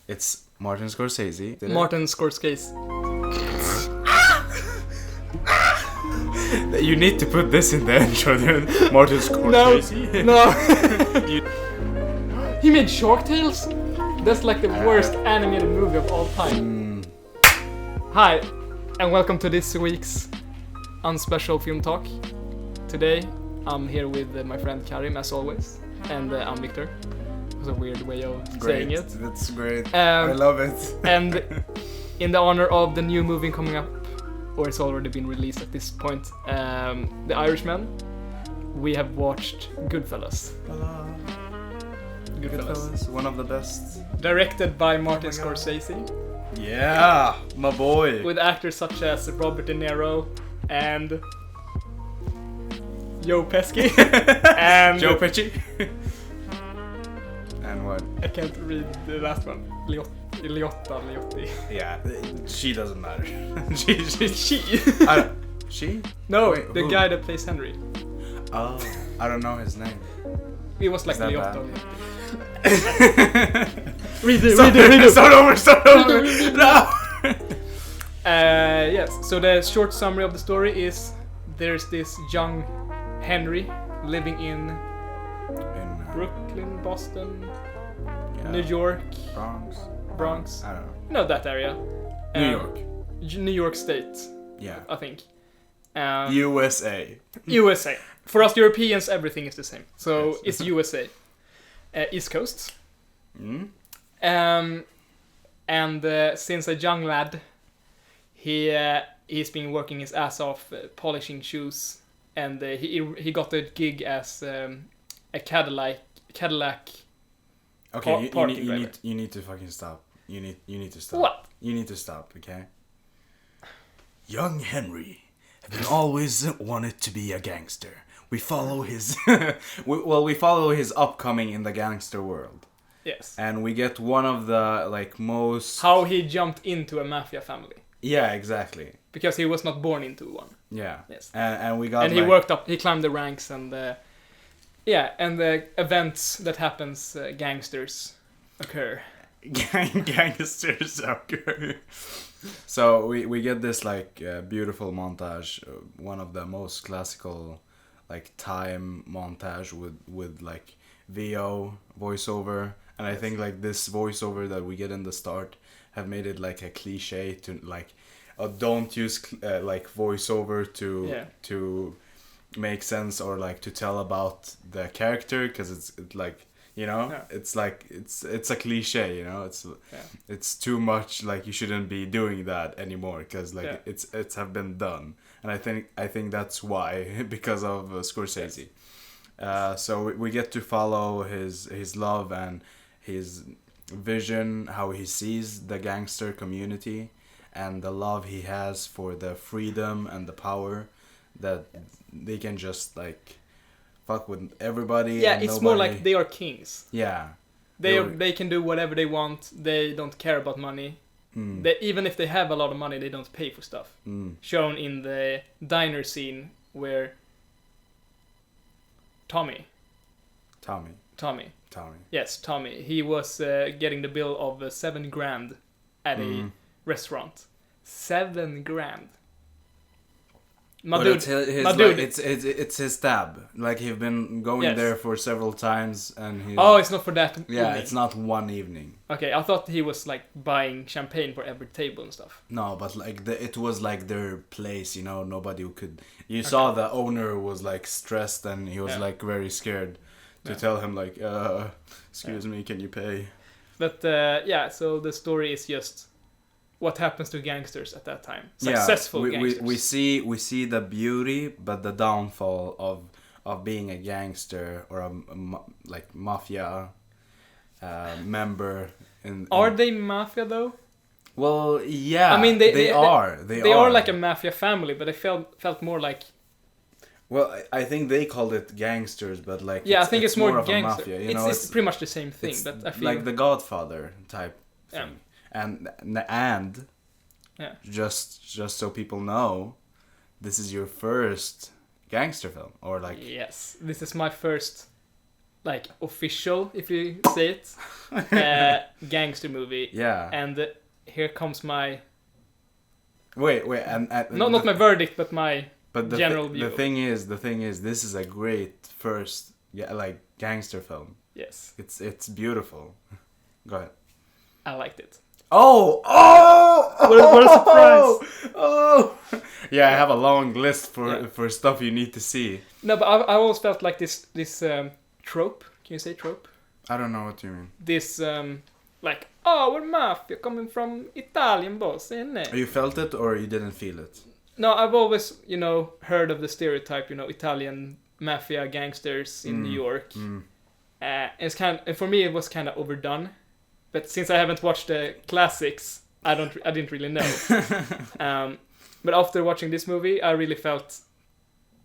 It's Martin Scorsese. Martin Scorsese. You need to put this in the intro, dude. Martin Scorsese. No. He made Shark Tales? That's like the worst animated movie of all time. Hi, and welcome to this week's Unspecial Filmtalk. Today, I'm here with my friend Karim, as always, and I'm Victor. It was a weird way of saying it. That's great. I love it. And in the honor of the new movie coming up, or it's already been released at this point, The Irishman, we have watched Goodfellas. Goodfellas, one of the best. Directed by Martin Scorsese. Yeah, my boy. With actors such as Robert De Niro and Joe Pesci. And Joe Pesci. And what? I can't read the last one. Liotti. Yeah, she doesn't matter. She? No, Wait, the who? guy that plays Henry. Oh, I don't know his name. It was like Is that Liotta. bad? Read it. Start over. No. Yes, so the short summary of the story is there's this young Henry living in Brooklyn, Boston, yeah. New York, Bronx. I don't know. you know that area. New York. New York State, Yeah. I think. USA. USA. For us Europeans, everything is the same. So Yes. it's USA. East Coast. Mm? And since a young lad, he's been working his ass off polishing shoes, and he got a gig as a Cadillac. Okay, Parking driver. you need to fucking stop. You need to stop. What? You need to stop, okay? Young Henry had been always wanted to be a gangster. We follow his we follow his upcoming in the gangster world. Yes. And we get one of the most How he jumped into a mafia family. Yeah, exactly. Because he was not born into one. Yeah. Yes. And we got And he worked up, he climbed the ranks, and and the events that happens, gangsters occur. Gangsters occur. So we get this beautiful montage, one of the most classical time montage with VO voiceover, and I think this voiceover that we get in the start have made it a cliche to don't use voiceover to make sense or to tell about the character, because it's it's a cliche, it's too much, you shouldn't be doing that anymore, because it's have been done, and I think that's why, because of Scorsese. So we get to follow his love and his vision, how he sees the gangster community, and the love he has for the freedom and the power that they can just fuck with everybody. Yeah, and it's nobody. more like they are kings. Yeah. They can do whatever they want. They don't care about money. They, even if they have a lot of money, they don't pay for stuff. Shown in the diner scene where Tommy. Yes, Tommy. He was getting the bill of $7,000 at a restaurant. $7,000. It's his tab. He's been going there for several times, and it's not for that yeah, evening. it's not one evening. Okay, I thought he was buying champagne for every table and stuff. No, but it was their place, nobody could. You saw the owner was stressed, and he was very scared to tell him excuse me, can you pay? But so the story is just what happens to gangsters at that time. Successful gangsters. We see the beauty, but the downfall of being a gangster or a mafia member. Are they mafia though? Well, yeah. I mean, they are. They are like a mafia family, but I felt more like. Well, I think they called it gangsters, but I think it's more of gangster. a mafia. It's pretty much the same thing, but I feel the Godfather type thing. And just so people know, this is your first gangster film, or Yes, this is my first like official, if you say it, gangster movie. Yeah. And here comes my Wait, and not my verdict, but my general view. The thing is, this is a great first, like gangster film. Yes. It's beautiful. Go ahead. I liked it. Oh! What a surprise! Oh! Yeah, I have a long list for stuff you need to see. No, but I always felt like this trope. Can you say trope? I don't know what you mean. This like, oh, we're mafia coming from Italian, boss, isn't it? You felt it or you didn't feel it? No, I've always, heard of the stereotype, Italian mafia gangsters in New York. It's and for me it was kind of overdone. But since I haven't watched the classics, I didn't really know. But after watching this movie, I really felt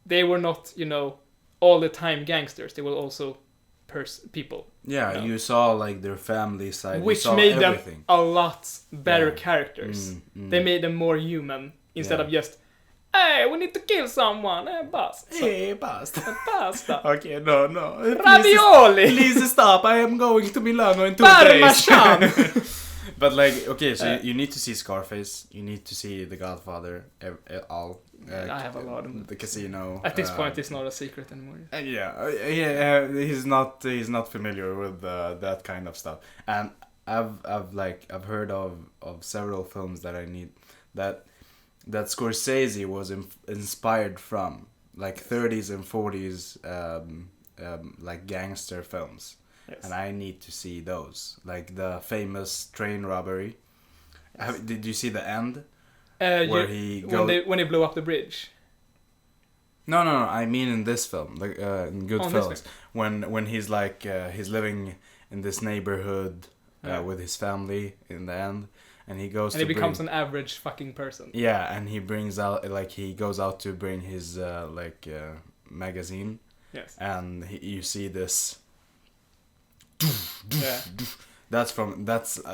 they were not, all the time gangsters. They were also people. Yeah, you saw like their family side, which you saw made everything. them a lot better characters. They made them more human instead of just, hey, we need to kill someone. Basta. Hey, basta. Basta. Okay, no. Ravioli. Please stop. I am going to Milano in 2 days. Parmesan. But like, okay, so you need to see Scarface. You need to see The Godfather. All. I have a lot of The Casino. At this point, it's not a secret anymore. He's not familiar with that kind of stuff. And I've heard of several films that I need that Scorsese was inspired from, like 30s and 40s like gangster films. Yes. And I need to see those, like the famous train robbery. Yes. Did you see the end? Where when they blow up the bridge. No. I mean in this film, like in Goodfellas, when he's like he's living in this neighborhood with his family in the end, and he goes and he becomes an average fucking person. Yeah, and he brings out he goes out to bring his magazine. Yes. And you see this. Yeah. That's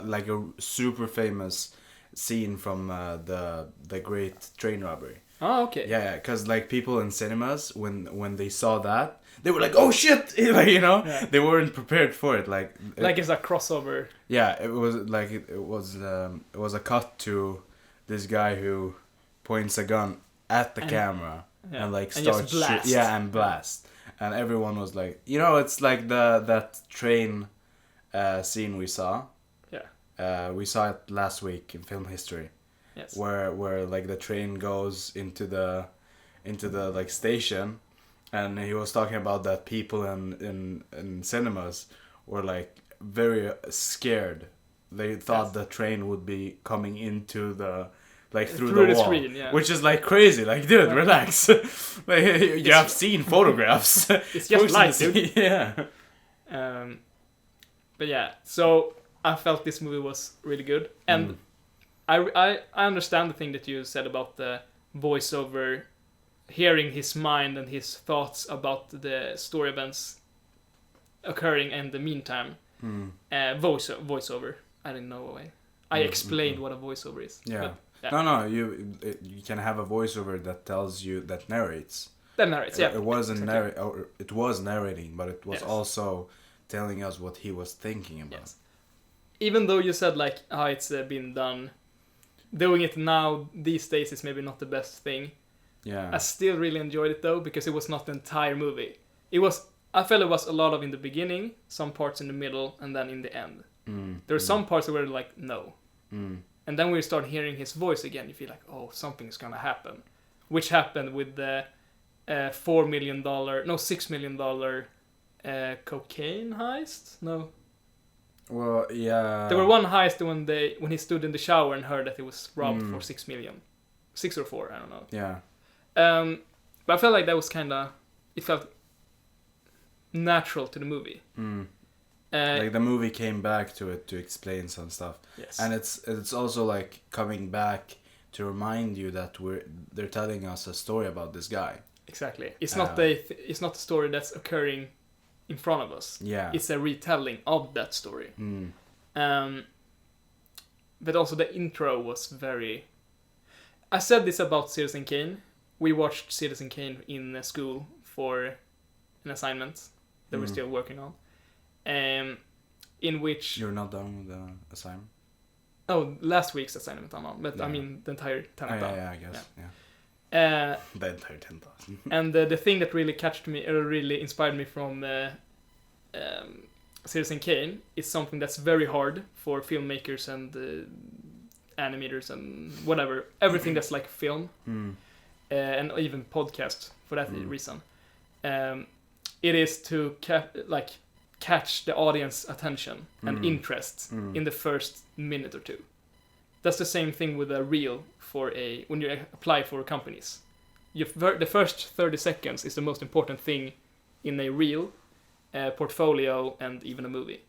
like a super famous scene from the Great Train Robbery. Oh, okay. Yeah, because like people in cinemas when they saw that, they were like, "Oh shit!" Like, they weren't prepared for it. Like it's a crossover. Yeah, it was like it was a cut to this guy who points a gun at the camera and like starts blast. And blast. And everyone was like, it's like that train scene we saw. Yeah. We saw it last week in film history. Yes. Where like the train goes into the like station, and he was talking about that people in cinemas were like very scared. They thought the train would be coming into the through the wall, screen, which is like crazy. Like, dude, relax. Like, you have seen photographs. It's just light, dude. Yeah. But yeah, so I felt this movie was really good, and I understand the thing that you said about the voiceover, hearing his mind and his thoughts about the story events occurring in the meantime. Voiceover. I didn't know why. I explained what a voiceover is. Yeah. But, no. You can have a voiceover that narrates. That narrates. Yeah. It wasn't it was narrating, but it was also telling us what he was thinking about. Yes. Even though you said like how it's been done, doing it now these days is maybe not the best thing. Yeah. I still really enjoyed it though, because it was not the entire movie. I felt it was a lot of in the beginning, some parts in the middle, and then in the end. There were some parts where like no. And then we start hearing his voice again. You feel like, oh, something's gonna happen, which happened with the $6 million cocaine heist. No. Well, yeah. There were one heist when he stood in the shower and heard that he was robbed for $6 million, 6 or 4, I don't know. Yeah. But I felt like that was it felt natural to the movie. Like the movie came back to it to explain some stuff. Yes. And it's also like coming back to remind you that they're telling us a story about this guy. Exactly. It's not a story that's occurring in front of us. Yeah. It's a retelling of that story. But also the intro was very... I said this about Citizen Kane. We watched Citizen Kane in school for an assignment. that we're still working on. In which you're not done with the assignment. Oh, last week's assignment I'm on, but I mean the entire 10,000. Yeah, I guess. Yeah. The entire 10,000. And the thing that really catched me, or really inspired me from Citizen Kane is something that's very hard for filmmakers and animators and whatever, everything that's like film, and even podcast for that reason. It is to catch the audience attention and interest in the first minute or two. That's the same thing with a reel when you apply for companies. The first 30 seconds is the most important thing in a reel, portfolio, and even a movie.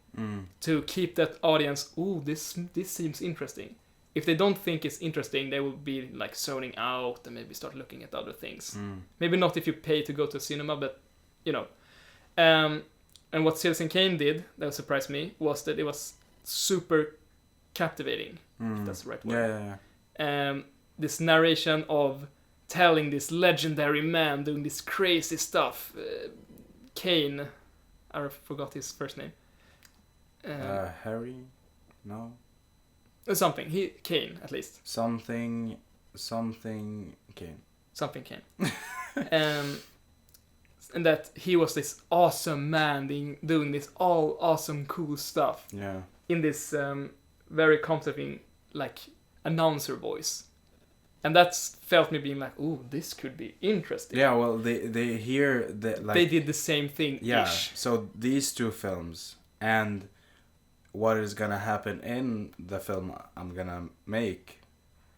To keep that audience, this seems interesting. If they don't think it's interesting, they will be like zoning out and maybe start looking at other things. Maybe not if you pay to go to a cinema, but you know. And what Citizen Kane did that surprised me was that it was super captivating. If that's the right word. Yeah. This narration of telling this legendary man doing this crazy stuff. Kane, I forgot his first name. Harry? No. Something. Kane, at least. Something Kane. Something Kane. And that he was this awesome man doing this all awesome cool stuff. Yeah. In this very comforting like announcer voice. And that's felt me being like, ooh, this could be interesting. Yeah, well, they hear that like they did the same thing. Yeah. So these two films and what is gonna happen in the film I'm gonna make.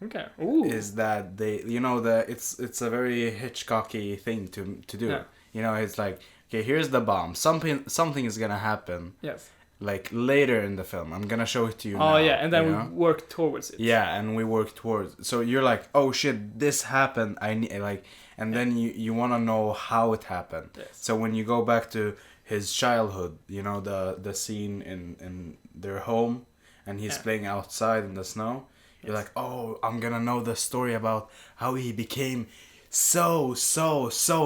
Okay. Ooh. Is that they, it's a very Hitchcocky thing to do. Yeah. It's like, okay, here's the bomb. Something is gonna happen. Yes. Like later in the film, I'm gonna show it to you. Oh yeah, and then we work towards it. Yeah, and we work towards. So you're like, oh shit, this happened. I need and then you want to know how it happened. Yes. So when you go back to his childhood, the scene in their home, and he's playing outside in the snow. You're like, oh, I'm gonna know the story about how he became so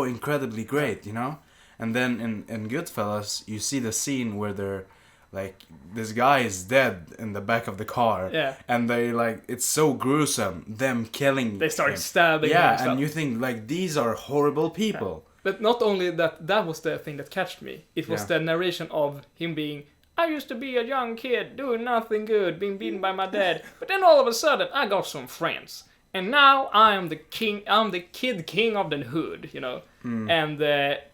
incredibly great, And then in Goodfellas, you see the scene where they're like, this guy is dead in the back of the car. Yeah. And they it's so gruesome, them killing They start him. stabbing him. Yeah, and you think like these are horrible people. Yeah. But not only that was the thing that catched me. It was the narration of him being, I used to be a young kid doing nothing good, being beaten by my dad. But then all of a sudden, I got some friends. And now I am the king, I'm the kid king of the hood, And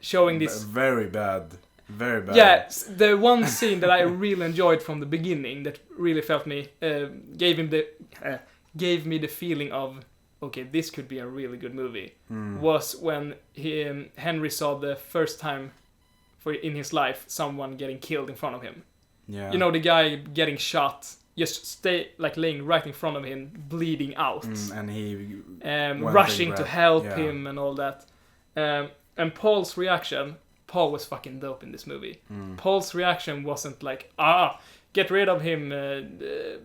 showing this... Very bad. Very bad. Yeah, the one scene that I really enjoyed from the beginning that really felt me, gave me the feeling of, okay, this could be a really good movie, was when Henry saw the first time in his life someone getting killed in front of him. Yeah. The guy getting shot, just laying right in front of him, bleeding out. And he... rushing to help him and all that. And Paul's reaction... Paul was fucking dope in this movie. Paul's reaction wasn't like, get rid of him,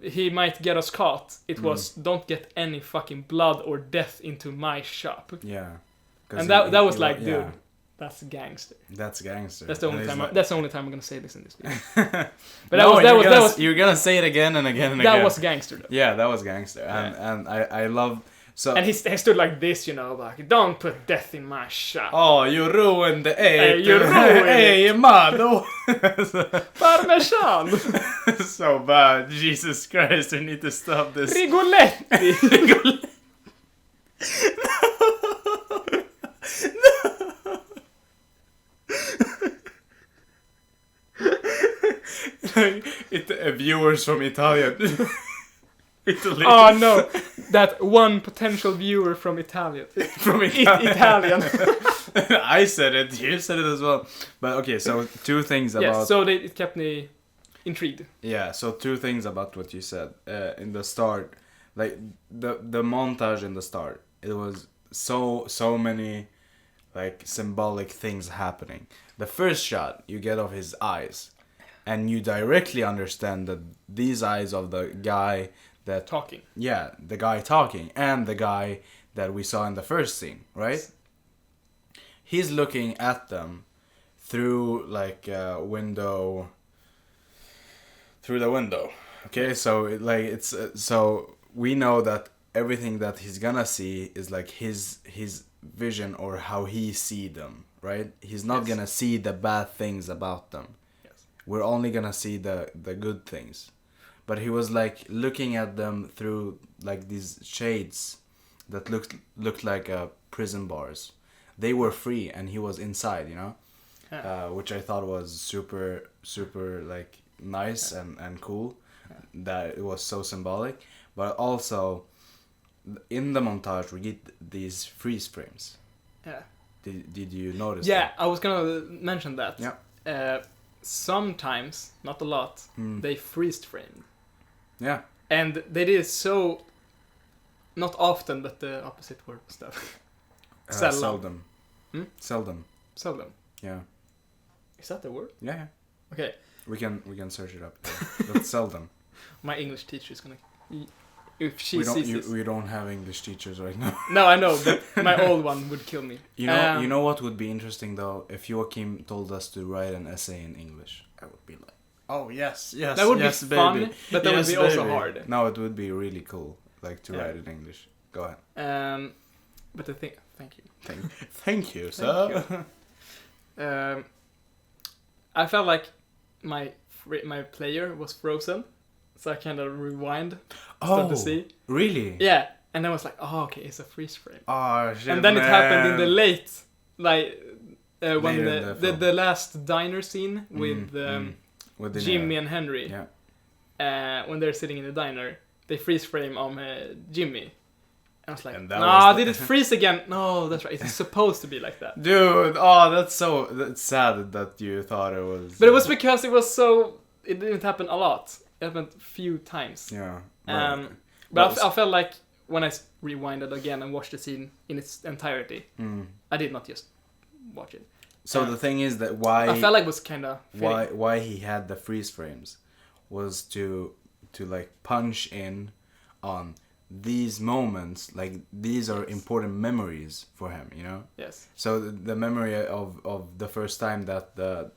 he might get us caught. It was, don't get any fucking blood or death into my shop. Yeah. And that was like, dude, that's gangster. That's gangster. That's the only time. That's the only time I'm gonna say this in this video. But that was. You're gonna say it again and again and again. That was gangster, though. Yeah, that was gangster, and I love. So, and he stood like this, like, don't put death in my shop. Oh, you ruined the egg. You ruined Hey, mano. Parmesan. So bad. Jesus Christ, we need to stop this. Rigoletti. Viewers from Italian. Italy. Oh no, that one potential viewer from Italian. Italian. I said it. You said it as well. But okay, so two things about. Yeah, so it kept me intrigued. Yeah, so two things about what you said in the start, like the montage in the start. It was so many like symbolic things happening. The first shot you get of his eyes, and you directly understand that these eyes of the guy. That talking. Yeah, the guy talking and the guy that we saw in the first scene, right? He's looking at them through like window. Through the window. Okay, so it's so we know that everything that he's gonna see is like his vision or how he see them, right? He's not gonna see the bad things about them. Yes. We're only gonna see the good things. But he was like looking at them through like these shades that looked like prison bars. They were free and he was inside, you know, which I thought was super like nice and cool. That it was so symbolic, but also in the montage we get these freeze frames. Yeah. Did you notice? Yeah, that? I was gonna mention that. Yeah. Sometimes, not a lot, they freeze framed. Yeah. And they did it so, not often, but the opposite word was that. Seldom. Seldom. Seldom. Yeah. Is that the word? Yeah. Okay. We can search it up. But seldom. My English teacher is gonna. If she sees this. We don't have English teachers right now. No, I know, but my old one would kill me. You know what would be interesting though, if Joachim told us to write an essay in English. I would be like, oh yes, that would be fun, but that would be also hard. No, it would be really cool, like to write in English. Go ahead. But the thing, thank you. Thank you, sir. I felt like my player was frozen. So I kind of rewind to see. Really? Yeah, and I was like, oh, okay, it's a freeze frame. Oh shit! And then man. it happened in the late, like when Later the last diner scene with Jimmy and Henry. Yeah. When they're sitting in the diner, they freeze frame on Jimmy. And I was like, did it freeze again? No, that's right. It's supposed to be like that. Dude, that's sad that you thought it was. But it was because it didn't happen a lot. It happened a few times. Yeah. But I felt like when I rewinded again and watched the scene in its entirety, I did not just watch it. So the thing is that why I felt like it was kind of why he had the freeze frames was to like punch in on these moments, like these are important memories for him, you know. Yes. So the memory of the first time that the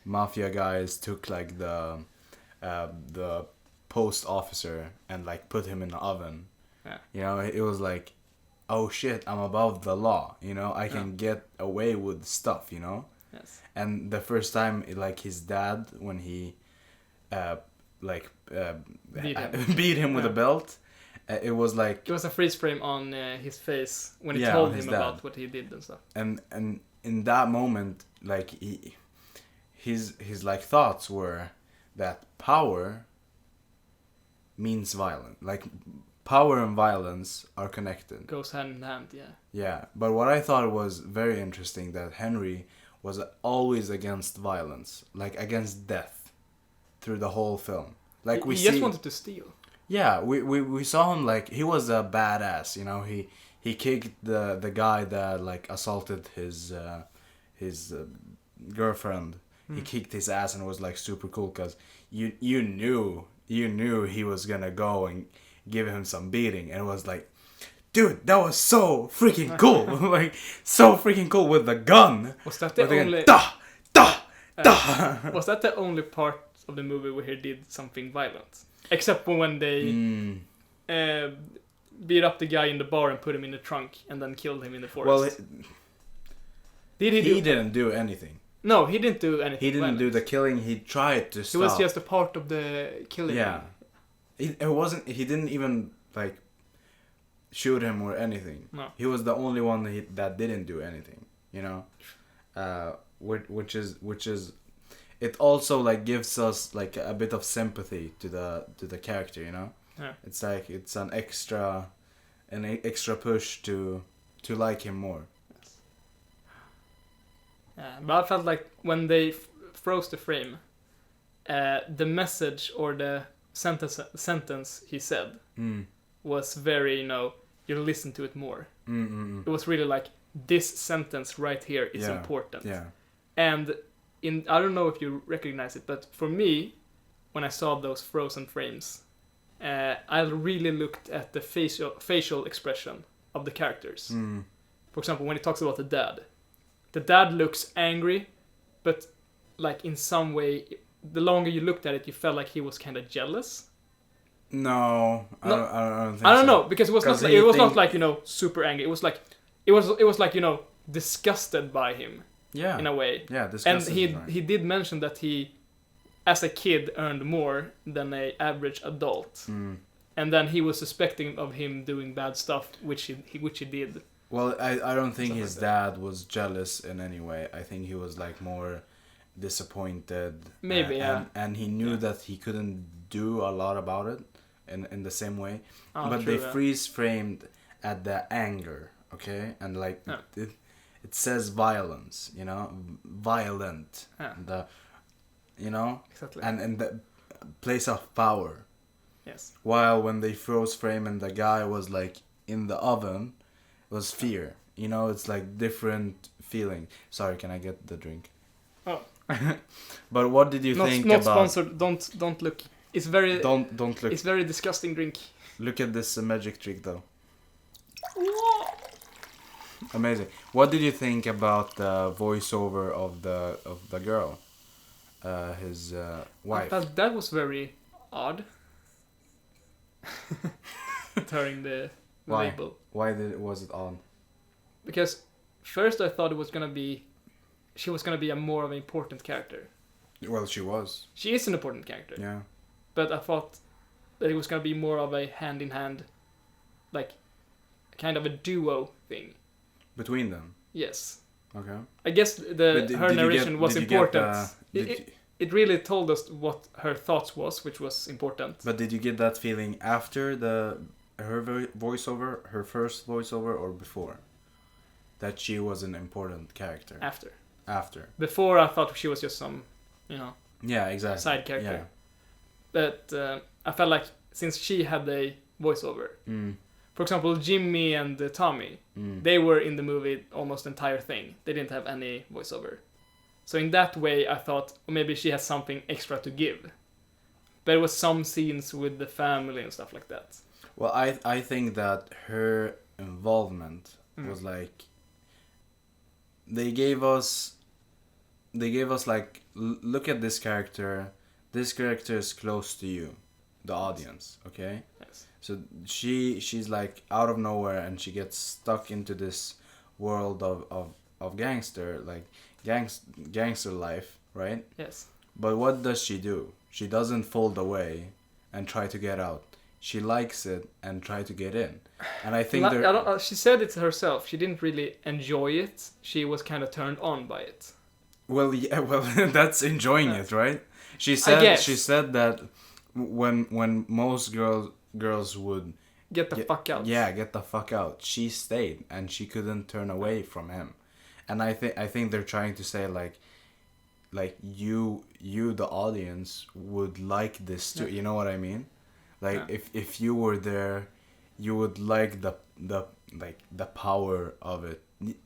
mafia guys took like the post officer and like put him in the oven. Yeah. You know, it was like, oh shit, I'm above the law. You know, I can get away with stuff. You know. Yes. And the first time, like his dad, when he, beat him with a belt, it was like it was a freeze frame on his face when he told him about what he did and stuff. And in that moment, like his like thoughts were that power means violence. Like power and violence are connected. Goes hand in hand, yeah. Yeah, but what I thought was very interesting that Henry was always against violence, like against death, through the whole film. Like he just wanted to steal. Yeah, we saw him like he was a badass. You know, he kicked the guy that like assaulted his girlfriend. He kicked his ass and was like super cool because you knew he was gonna go and give him some beating, and it was like, dude, that was so freaking cool. Like so freaking cool with the gun. Was that the only? Was that the only part of the movie where he did something violent? Except for when they beat up the guy in the bar and put him in the trunk and then killed him in the forest. Well, he didn't do anything. No, he didn't do anything. He didn't do the killing. He tried to stop. He was just a part of the killing. Yeah, it wasn't. He didn't even like shoot him or anything. No. He was the only one that didn't do anything. You know, which is. It also like gives us like a bit of sympathy to the character. You know. Yeah. It's like it's an extra push to like him more. But I felt like when they froze the frame, the message or the sentence he said was very, you listen to it more. It was really like, this sentence right here is important. Yeah. And I don't know if you recognize it, but for me, when I saw those frozen frames, I really looked at the facial expression of the characters. For example, when he talks about the dad looks angry, but like in some way, the longer you looked at it, you felt like he was kind of jealous. No, I don't think I don't so. know, because it was not. Like, it was not like, you know, super angry. It was like, it was like, you know, disgusted by him. Yeah. In a way. Yeah, disgusted. And he did mention that he, as a kid, earned more than a average adult. And then he was suspecting of him doing bad stuff, which he did. Well, I don't think his dad was jealous in any way. I think he was like more disappointed. Maybe, yeah. And he knew that he couldn't do a lot about it in the same way. But true, they freeze framed at the anger, okay? And like it says violence, you know, violent. Yeah. You know, exactly. And the place of power. Yes. While when they froze frame and the guy was like in the oven, it was fear. You know, it's like different feeling. Sorry, can I get the drink? Oh. But what did you think not about? Not sponsored. Don't look. It's very. Don't look. It's very disgusting drink. Look at this magic trick though. Amazing. What did you think about the voiceover of the girl, his wife? I thought that was very odd. Turning the label. Why was it on? Because first I thought she was gonna be a more of an important character. Well, she was. She is an important character. Yeah. But I thought that it was gonna be more of a hand in hand, like kind of a duo thing. Between them. Yes. Okay. I guess her narration was important. It really told us what her thoughts was, which was important. But did you get that feeling after her voiceover, her first voiceover, or before? That she was an important character. After. Before, I thought she was just some, you know. Yeah, exactly. Side character. Yeah. But I felt like since she had a voiceover, for example, Jimmy and Tommy, they were in the movie almost the entire thing. They didn't have any voiceover. So in that way, I thought maybe she has something extra to give. But it was some scenes with the family and stuff like that. Well, I think that her involvement was like they gave us like look at this character. This character is close to you, the audience. Okay. Yes. So she's like out of nowhere and she gets stuck into this world of gangster gangster life, right? Yes. But what does she do? She doesn't fold away and try to get out. She likes it and try to get in. And I think she said it herself. She didn't really enjoy it. She was kind of turned on by it. Well, yeah, well, that's enjoying it, right? She said that when most girls would get the fuck out. Yeah, get the fuck out. She stayed and she couldn't turn away from him. And I think they're trying to say like you the audience would like this too. You know what I mean? Like if you were there, you would like the power of it.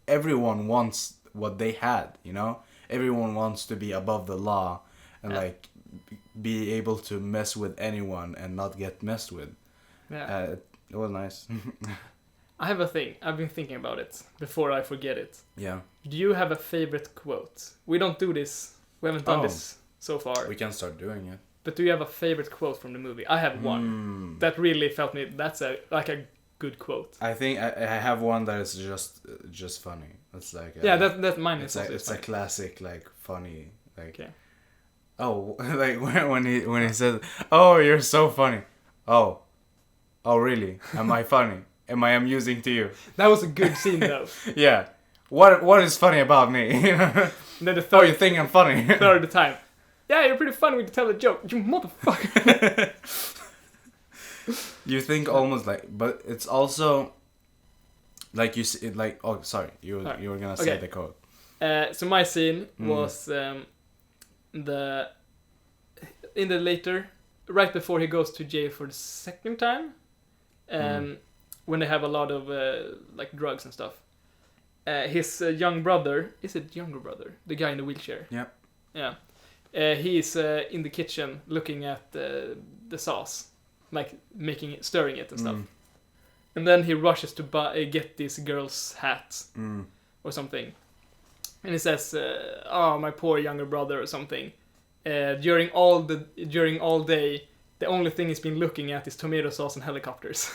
Everyone wants what they had, you know? Everyone wants to be above the law and like be able to mess with anyone and not get messed with. Yeah. It was nice. I have a thing. I've been thinking about it before I forget it. Yeah. Do you have a favorite quote? We don't do this. We haven't done this so far. We can start doing it. But do you have a favorite quote from the movie? I have one that really felt me. That's a good quote. I think I have one that is just funny. It's like that mine is. It's a classic like funny like. Okay. Oh, like when he says, "Oh, you're so funny." Oh really? Am I funny? Am I amusing to you? That was a good scene though. Yeah. What is funny about me? Then the third, you think I'm funny? Third time. Yeah, you're pretty funny when you tell a joke. You motherfucker. You think almost like, but it's also like you see, like you were gonna say the quote. So my scene was later, right before he goes to jail for the second time, when they have a lot of like drugs and stuff. His young brother, is it younger brother? The guy in the wheelchair. Yeah. Yeah. He's in the kitchen looking at the sauce, like stirring it and stuff. And then he rushes to get this girl's hat or something. and he says, "Oh, my poor younger brother" or something. During all day, the only thing he's been looking at is tomato sauce and helicopters.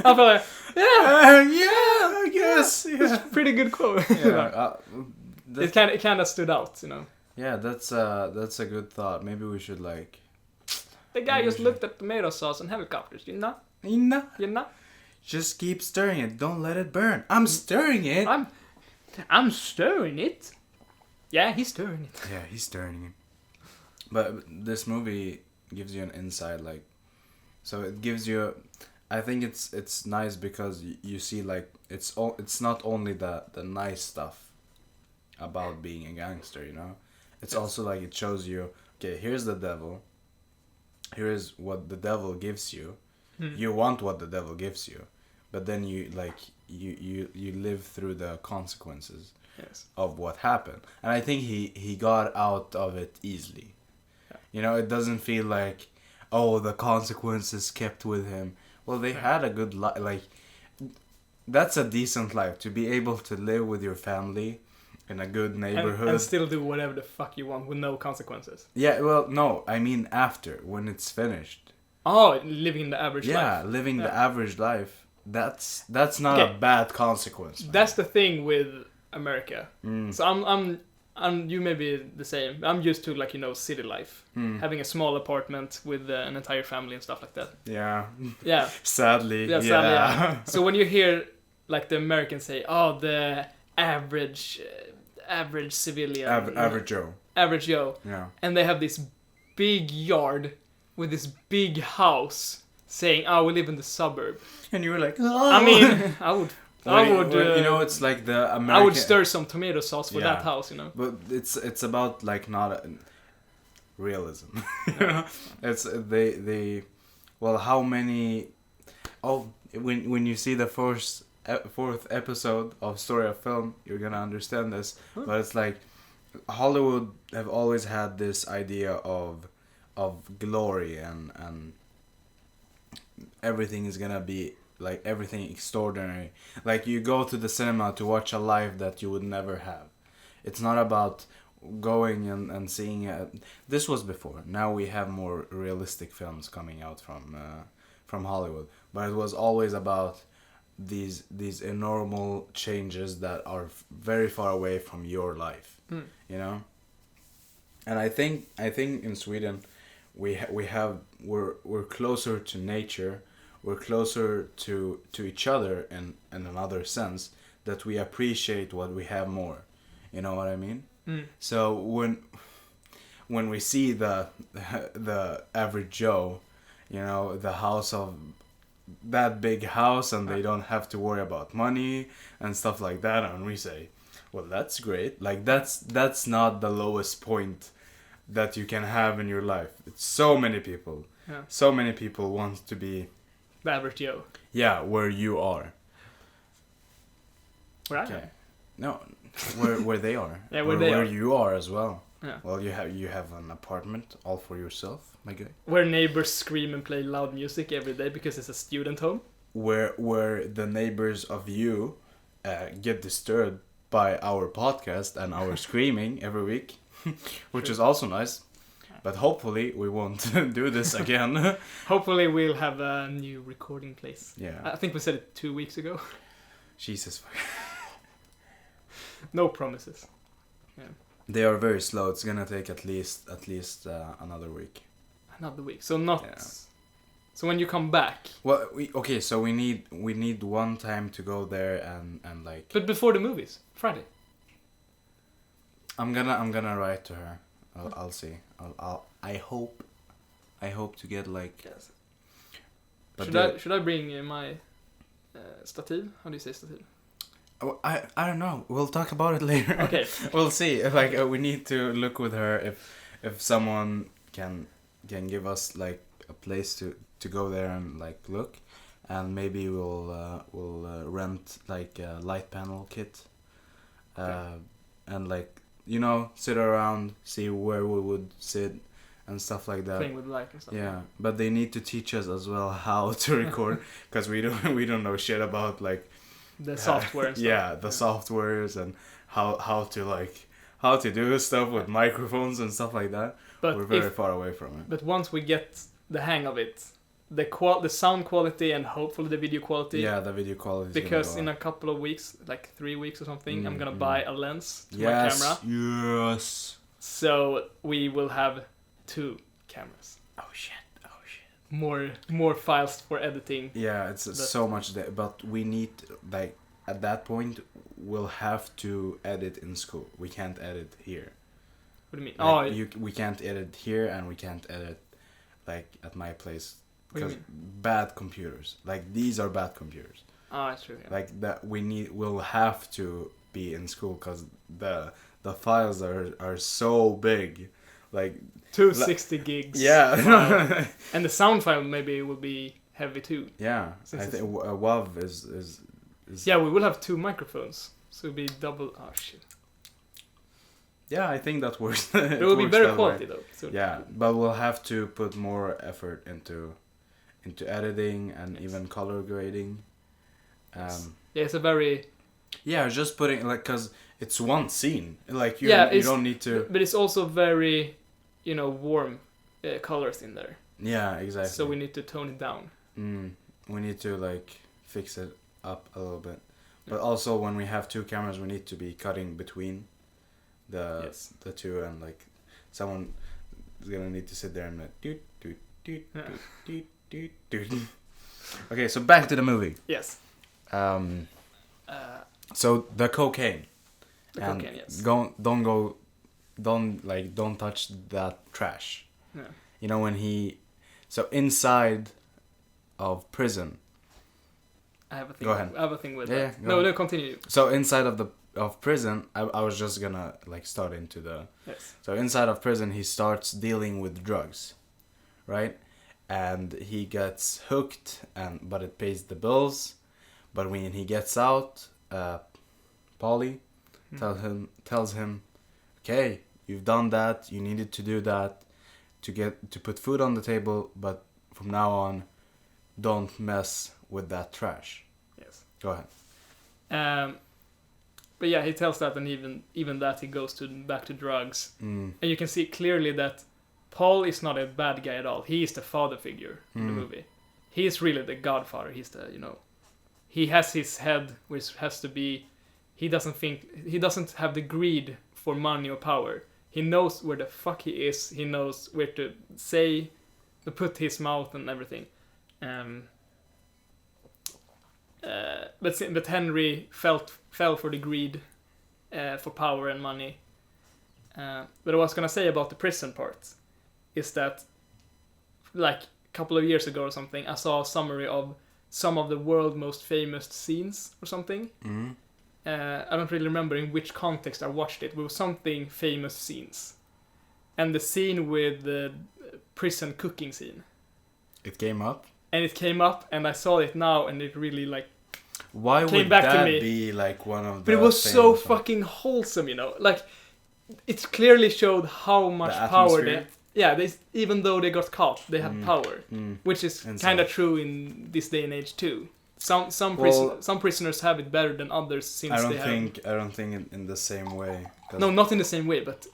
I feel like, I guess. Yeah. That's a pretty good quote. Yeah, it kind of stood out, you know. Yeah, that's a good thought. Maybe we should like. The guy just looked at tomato sauce and helicopters, you know. You know. Just keep stirring it. Don't let it burn. I'm stirring it. I'm stirring it. Yeah, he's stirring it. Yeah, he's stirring it. But this movie gives you an insight, like, so it gives you. I think it's nice because you see like it's not only the nice stuff about being a gangster, you know. It's also like it shows you, okay, here's the devil. Here is what the devil gives you. You want what the devil gives you, but then you like you live through the consequences of what happened. And I think he got out of it easily. Yeah. You know, it doesn't feel like, oh, the consequences kept with him. Well, they had a good life. Like, that's a decent life, to be able to live with your family in a good neighborhood and still do whatever the fuck you want with no consequences. Yeah, well, no, I mean after, when it's finished. Oh, living the average life. Yeah, living the average life. That's not a bad consequence. Man. That's the thing with America. So I'm you may be the same. I'm used to, like, you know, city life, having a small apartment with an entire family and stuff like that. Yeah. Yeah. Sadly. Yeah. Sadly, yeah. So when you hear like the Americans say, "Oh, the average civilian, average Joe," yeah, and they have this big yard with this big house, saying, "Oh, we live in the suburb," and you were like, "Oh." I mean, I would. You know, it's like the American. I would stir some tomato sauce for that house, you know. But it's about like not realism. You know? It's they. Well, how many? Oh, when you see the fourth episode of Story of Film, you're gonna understand this. Huh? But it's like Hollywood have always had this idea of glory and everything is gonna be like everything extraordinary. Like you go to the cinema to watch a life that you would never have. It's not about going and seeing this was before. Now we have more realistic films coming out from Hollywood, but it was always about these enormous changes that are very far away from your life. You know. And I think in Sweden we're closer to nature. We're closer to each other in another sense, that we appreciate what we have more. You know what I mean? So when we see the average Joe, you know, the house of that big house, and they don't have to worry about money and stuff like that, and we say, well, that's great. Like that's not the lowest point that you can have in your life. It's so many people. Yeah. So many people want to be the average Joe. Yeah, where you are. Where I am? No, where they are. Yeah, where you are as well. Yeah. Well, you have an apartment all for yourself, my guy. Where neighbors scream and play loud music every day because it's a student home. Where the neighbors of you get disturbed by our podcast and our screaming every week, which is also nice. But hopefully we won't do this again. Hopefully we'll have a new recording place. Yeah. I think we said it 2 weeks ago. Jesus. No promises. Yeah. They are very slow. It's gonna take at least another week. Another week. So not. Yeah. So when you come back. Well, so we need one time to go there and like. But before the movies, Friday. I'm gonna write to her. I'll see. I hope to get like. Yes. But should I bring my stativ? How do you say stativ? Oh, I don't know. We'll talk about it later. Okay. We'll see. Like we need to look with her if someone can give us like a place to go there and like look, and maybe we'll rent like a light panel kit, and like. You know, sit around, see where we would sit, and stuff like that. Playing with light and stuff. Yeah, but they need to teach us as well how to record, because we don't know shit about like the software and stuff. Yeah, the softwares and how to do stuff with microphones and stuff like that. But we're very far away from it. But once we get the hang of it, the sound quality and hopefully the video quality. Yeah, the video quality. Because in a couple of weeks, like 3 weeks or something, I'm gonna buy a lens to my camera. Yes. So we will have 2 cameras. Oh shit. More files for editing. Yeah, it's so much there, but we need, like, at that point we'll have to edit in school. We can't edit here. What do you mean? Like, we can't edit here, and we can't edit like at my place because bad computers. Like, these are bad computers. Oh, that's true. Yeah. Like that we'll have to be in school because the files are so big. Like 260 gigs. Yeah. Wow. And the sound file maybe will be heavy too. Yeah. I think WAV is. Yeah, we will have 2 microphones, so it'll be double. Oh shit. Yeah, I think that works. It will be very quality though. So yeah, but we'll have to put more effort into editing and even color grading. Yeah, it's a very. Yeah, just putting, like, cause it's one scene. Like you don't need to. But it's also very, warm colors in there. Yeah, exactly. So we need to tone it down. We need to, like, fix it up a little bit. But also when we have 2 cameras, we need to be cutting between the 2, and, like, someone is gonna need to sit there and like doot. Okay, so back to the movie. Yes. So the cocaine. Cocaine, yes. Don't touch that trash. Yeah. So inside of prison. I have a thing. Go ahead. I have a thing with that. No, continue. So inside of prison, I was just gonna, like, start into the. Yes. So inside of prison, he starts dealing with drugs, right? And he gets hooked, but it pays the bills. But when he gets out, Polly tells him, okay, you've done that. You needed to do that to put food on the table. But from now on, don't mess with that trash. Yes. Go ahead. But yeah, he tells that, and even that he goes back to drugs. And you can see clearly that Paul is not a bad guy at all. He is the father figure in the movie. He is really the godfather. He's the, he has his head, which has to be, he doesn't have the greed for money or power. He knows where the fuck he is. He knows where to put his mouth and everything. But Henry fell for the greed, for power and money. But what I was gonna say about the prison part is that, like, a couple of years ago or something, I saw a summary of some of the world's most famous scenes or something. I don't really remember in which context I watched it. It was something famous scenes, and the scene with the prison cooking scene. It came up. And it came up, and I saw it now, and it really, like, why came would back that to me. Be like one of the? But it was so fucking wholesome, like, it clearly showed how much power they. Yeah, even though they got caught, they had power, which is kind of true in this day and age too. Some prisoners have it better than others since I don't think in the same way. No, not in the same way, but,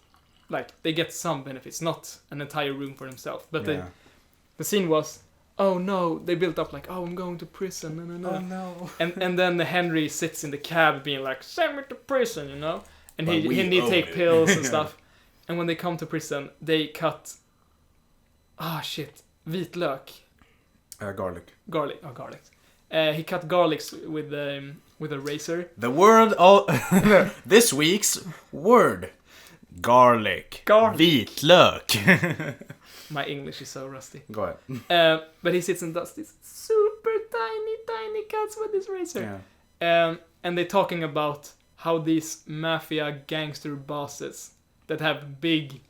like, they get some benefits, not an entire room for themselves. But the scene was, oh no, they built up like, oh, I'm going to prison, no. Oh no. and then Henry sits in the cab being like, send me to prison, and he take pills and stuff. And when they come to prison, they cut, vitlök. Garlic. Garlic. He cut garlics with a razor. The word this week's word, garlic. Vitlök. My English is so rusty. Go ahead. But he sits and does these super tiny cuts with this razor. Yeah. And they're talking about how these mafia gangster bosses that have big,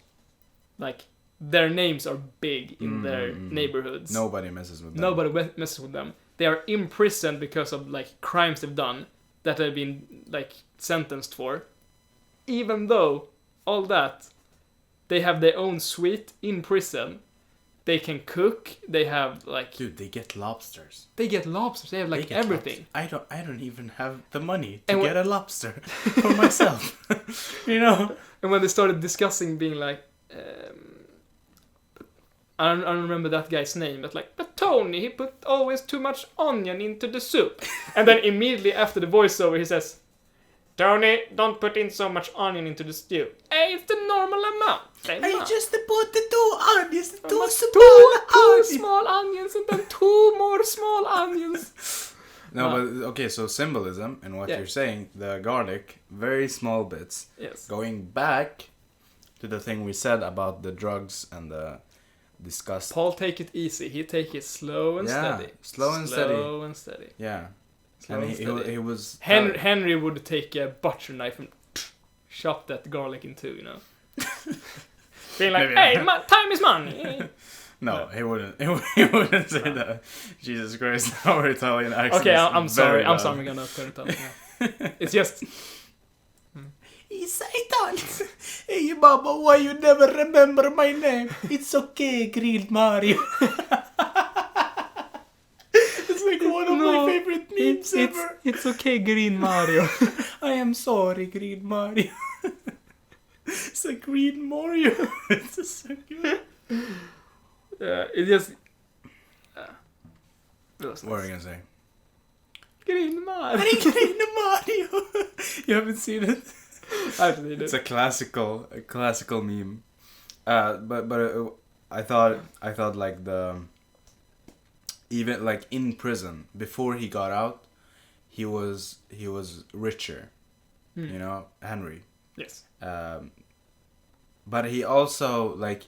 like, their names are big in their neighborhoods. Nobody messes with them. They are imprisoned because of, like, crimes they've done that they've been, like, sentenced for. Even though all that, they have their own suite in prison. They can cook. They have like. Dude, they get lobsters. They get lobsters. They have like everything. I don't even have the money to get a lobster for myself. You know. And when they started discussing, being like, I don't remember that guy's name, but Tony, he put always too much onion into the soup. And then immediately after the voiceover, he says, Tony, don't put in so much onion into the stew. Hey, it's the normal amount. I just put the 2 onions, two small onions, and then 2 more small onions. No, but okay, so symbolism in what you're saying, the garlic, very small bits. Yes. Going back to the thing we said about the drugs and the disgust. Paul take it easy. He take it slow and steady. Slow and steady. Yeah. Slow and he was... Henry would take a butcher knife and chop that garlic in 2, you know. Being like, hey, time is money. No, he wouldn't. He wouldn't say that. Jesus Christ, our Italian accent. Okay, I'm sorry. I'm sorry. I'm gonna turn it up. Yeah. It's just. Satan! Hey, Baba, why you never remember my name? It's okay, Grilled Mario. It's like one of my favorite memes ever. It's okay, Green Mario. I am sorry, Green Mario. It's like Green Mario. It's just so good. It just. What were you gonna say? Green Mario. Green Mario. You haven't seen it? I've seen it. It's a classical meme. But I thought like even like in prison before he got out, he was richer. You know, Henry. Yes. But he also like.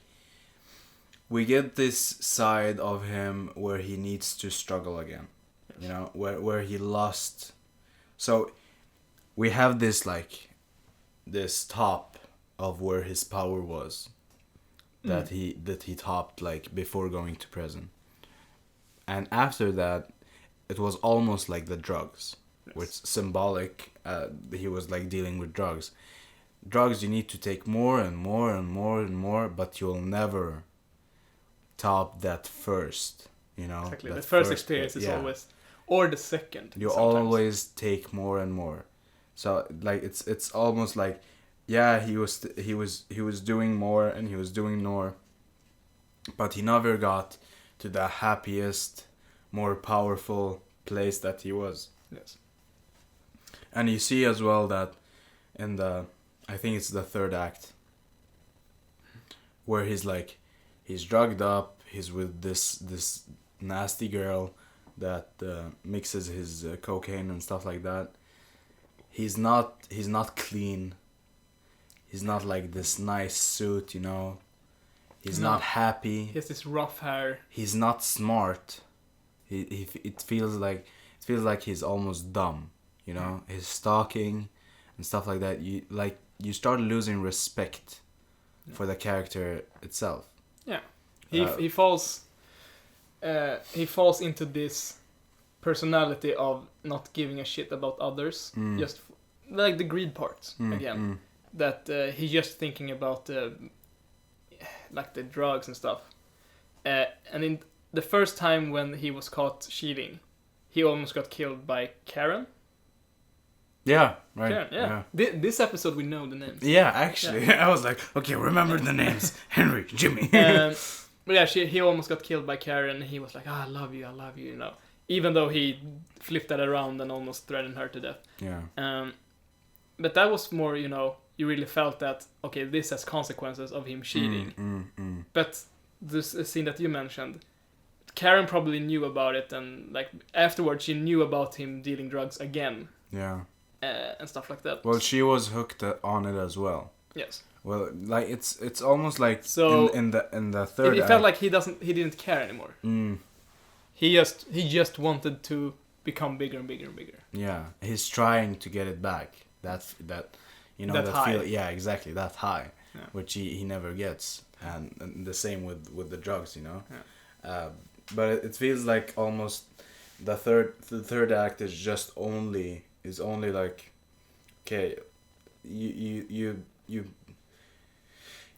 We get this side of him where he needs to struggle again, you know, where he lost. So we have this like this top of where his power was, that he topped like before going to prison, and after that, it was almost like the drugs, which symbolic. He was like dealing with drugs. Drugs you need to take more and more and more and more, but you'll never top that first, you know. Exactly. The first experience is always, or the second. You always take more and more. So like it's almost like, yeah, he was doing more and he was doing more, but he never got to the happiest, more powerful place that he was. Yes. And you see as well that in the, I think it's the 3rd act, where he's drugged up, he's with this nasty girl that mixes his cocaine and stuff like that. He's not clean. He's not like this nice suit, you know. He's not happy. He has this rough hair. He's not smart. It feels like he's almost dumb, you know. He's stalking and stuff like that. You start losing respect for the character itself. Yeah, he falls into this personality of not giving a shit about others, just like the greed part again. That he's just thinking about like the drugs and stuff. And in the first time when he was caught cheating, he almost got killed by Karen. Yeah, right. Karen, yeah. This episode we know the names. Yeah, actually, yeah. I was like, okay, remember the names: Henry, Jimmy. But yeah, he almost got killed by Karen. He was like, I love you, you know. Even though he flipped that around and almost threatened her to death. Yeah. But that was more, you know, you really felt that, okay, this has consequences of him cheating. But this scene that you mentioned, Karen probably knew about it, and like afterwards she knew about him dealing drugs again. Yeah. And stuff like that. Well, she was hooked on it as well. Yes. Well, like it's almost like so in the third. It felt like he didn't care anymore. He just wanted to become bigger and bigger and bigger. Yeah, he's trying to get it back. That you know, that high. feel. Yeah, exactly, that high, yeah. Which he never gets, and the same with the drugs, you know. Yeah. But it feels like almost the third act is just only like, okay, you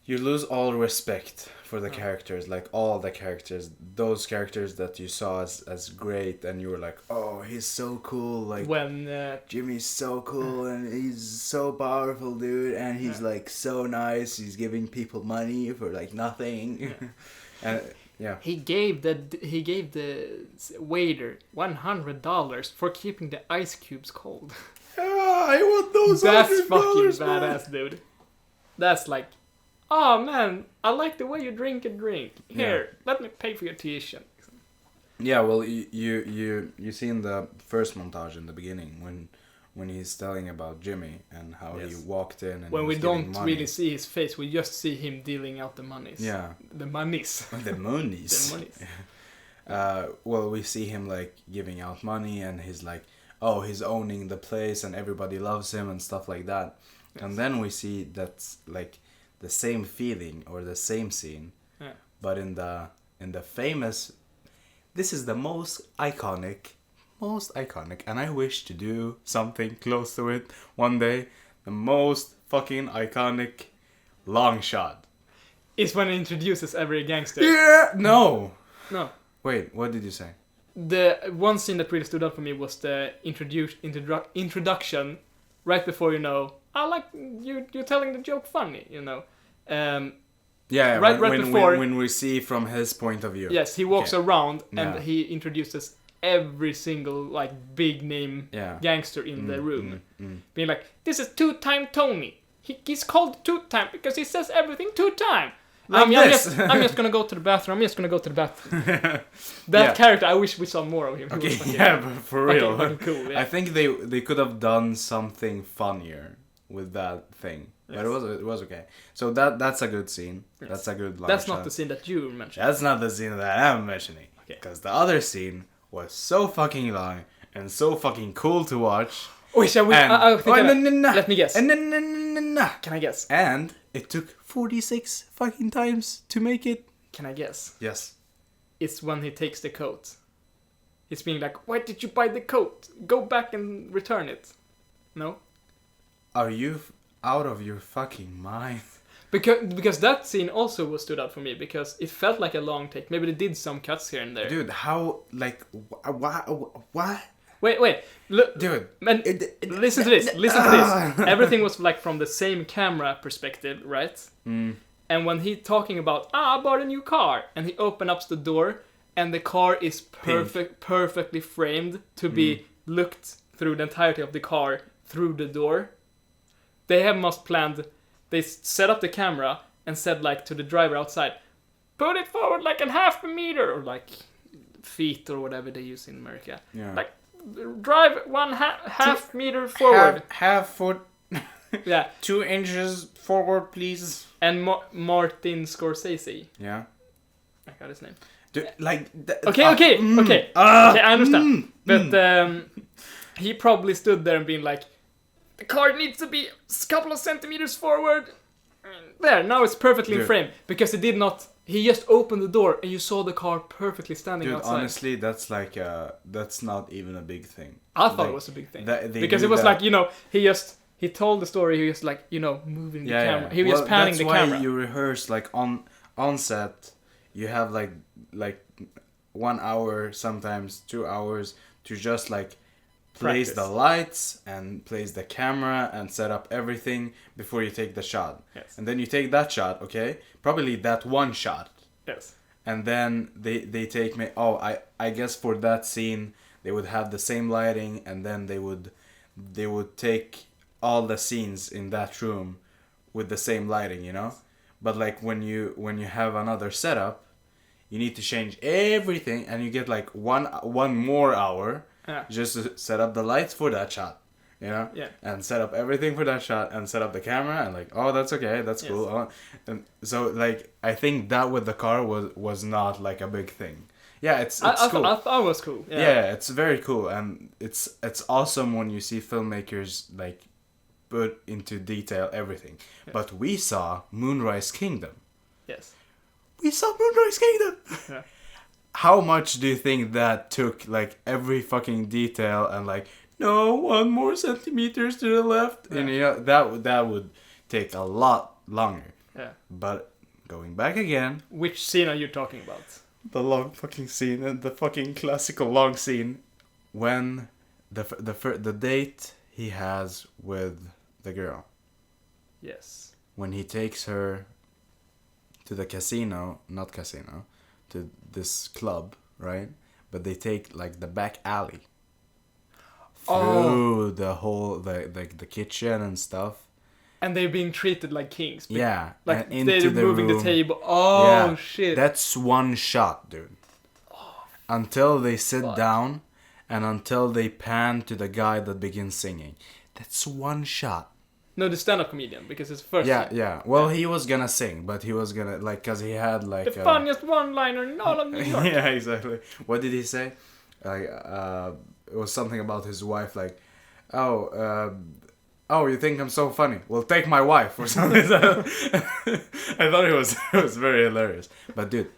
you lose all respect for the characters, like all the characters, those characters that you saw as great, and you were like, oh, he's so cool, like when Jimmy's so cool and he's so powerful, dude, and he's like so nice, he's giving people money for like nothing. And he gave the waiter $100 for keeping the ice cubes cold. I want those. That's fucking $100, badass, dude. That's like, oh man, I like the way you drink a drink. Here, let me pay for your tuition. Yeah, well, you see in the first montage in the beginning when he's telling about Jimmy and how he walked in and when we don't money. really see his face, we just see him dealing out the monies. Yeah, the monies. The monies. The monies. Well, we see him like giving out money, and he's like, oh, he's owning the place, and everybody loves him and stuff like that. Yes. And then we see that's like the same feeling or the same scene, but in the famous. This is the most iconic, and I wish to do something close to it one day. The most fucking iconic long shot. Is when it introduces every gangster. Yeah! No! Wait, what did you say? The one scene that really stood out for me was the introduction right before, I like you're telling the joke funny, Yeah, right before when we see from his point of view. Yes, he walks around and he introduces every single like big name gangster in the room, being like, "This is two-time Tony. He's called two-time because he says everything two-time." I'm just gonna go to the bathroom. That character, I wish we saw more of him. Okay, but for real, cool, I think they could have done something funnier with that thing. Yes. But it was okay. So that's a good scene. Yes. That's a good long That's shot. not the scene that you mentioned. That's not the scene that I'm mentioning. Because the other scene was so fucking long and so fucking cool to watch. Oh, shall we? Let me guess. Can I guess? And it took 46 fucking times to make it. Can I guess? Yes. It's when he takes the coat. He's being like, "Why did you buy the coat? Go back and return it." No? Are you out of your fucking mind? Because that scene also stood out for me because it felt like a long take. Maybe they did some cuts here and there. Dude, how like what? Wait, look, dude. Man, listen to this. Everything was like from the same camera perspective, right? And when he talking about I bought a new car, and he opens up the door, and the car is perfectly framed to be looked through the entirety of the car through the door. They must planned. They set up the camera and said like to the driver outside, put it forward like a half a meter or like feet or whatever they use in America. Yeah. Like drive half meter forward. Half foot. Yeah. 2 inches forward, please. And Martin Scorsese. Yeah. I got his name. Dude, like. Okay. Okay, I understand. But he probably stood there and been like, the car needs to be a couple of centimeters forward. There, now it's perfectly in frame. Because it did not... He just opened the door and you saw the car perfectly standing outside. Honestly, that's like... that's not even a big thing. I thought it was a big thing. Because it was like, he told the story, he was like, moving the camera. He was panning the camera. That's why you rehearse, like, on set, you have, like 1 hour, sometimes 2 hours, to just, like, place the lights and place the camera and set up everything before you take the shot. Yes. And then you take that shot, okay? Probably that one shot. Yes. And then they take me... Oh, I guess for that scene, they would have the same lighting, and then they would take all the scenes in that room with the same lighting, But like when you have another setup, you need to change everything, and you get like one more hour just to set up the lights for that shot, Yeah. And set up everything for that shot, and set up the camera, and like, oh, that's okay, that's cool. And so like I think that with the car was not like a big thing. Yeah, it's cool. I thought it was cool. Yeah, it's very cool, and it's awesome when you see filmmakers like put into detail everything. Yes. But we saw Moonrise Kingdom. Yes. We saw Moonrise Kingdom. Yeah. How much do you think that took? Like every fucking detail and like, no, 1 more centimeters to the left, and that would take a lot longer. Yeah. But going back again. Which scene are you talking about? The long fucking scene, and the fucking classical long scene, when the date he has with the girl. Yes. When he takes her to the casino, to this club, right? But they take like the back alley through the whole the kitchen and stuff. And they're being treated like kings. Yeah, like and into they're the moving room. the table. Oh yeah, shit! That's one shot, dude. Until they sit down, and until they pan to the guy that begins singing. That's one shot. No, the stand-up comedian, because it's first. Yeah. Well, he was gonna sing, but he was gonna cause he had the funniest one-liner in all of New York. Yeah, exactly. What did he say? It was something about his wife, like, oh, you think I'm so funny? Well, take my wife or something. I thought it was very hilarious. But dude,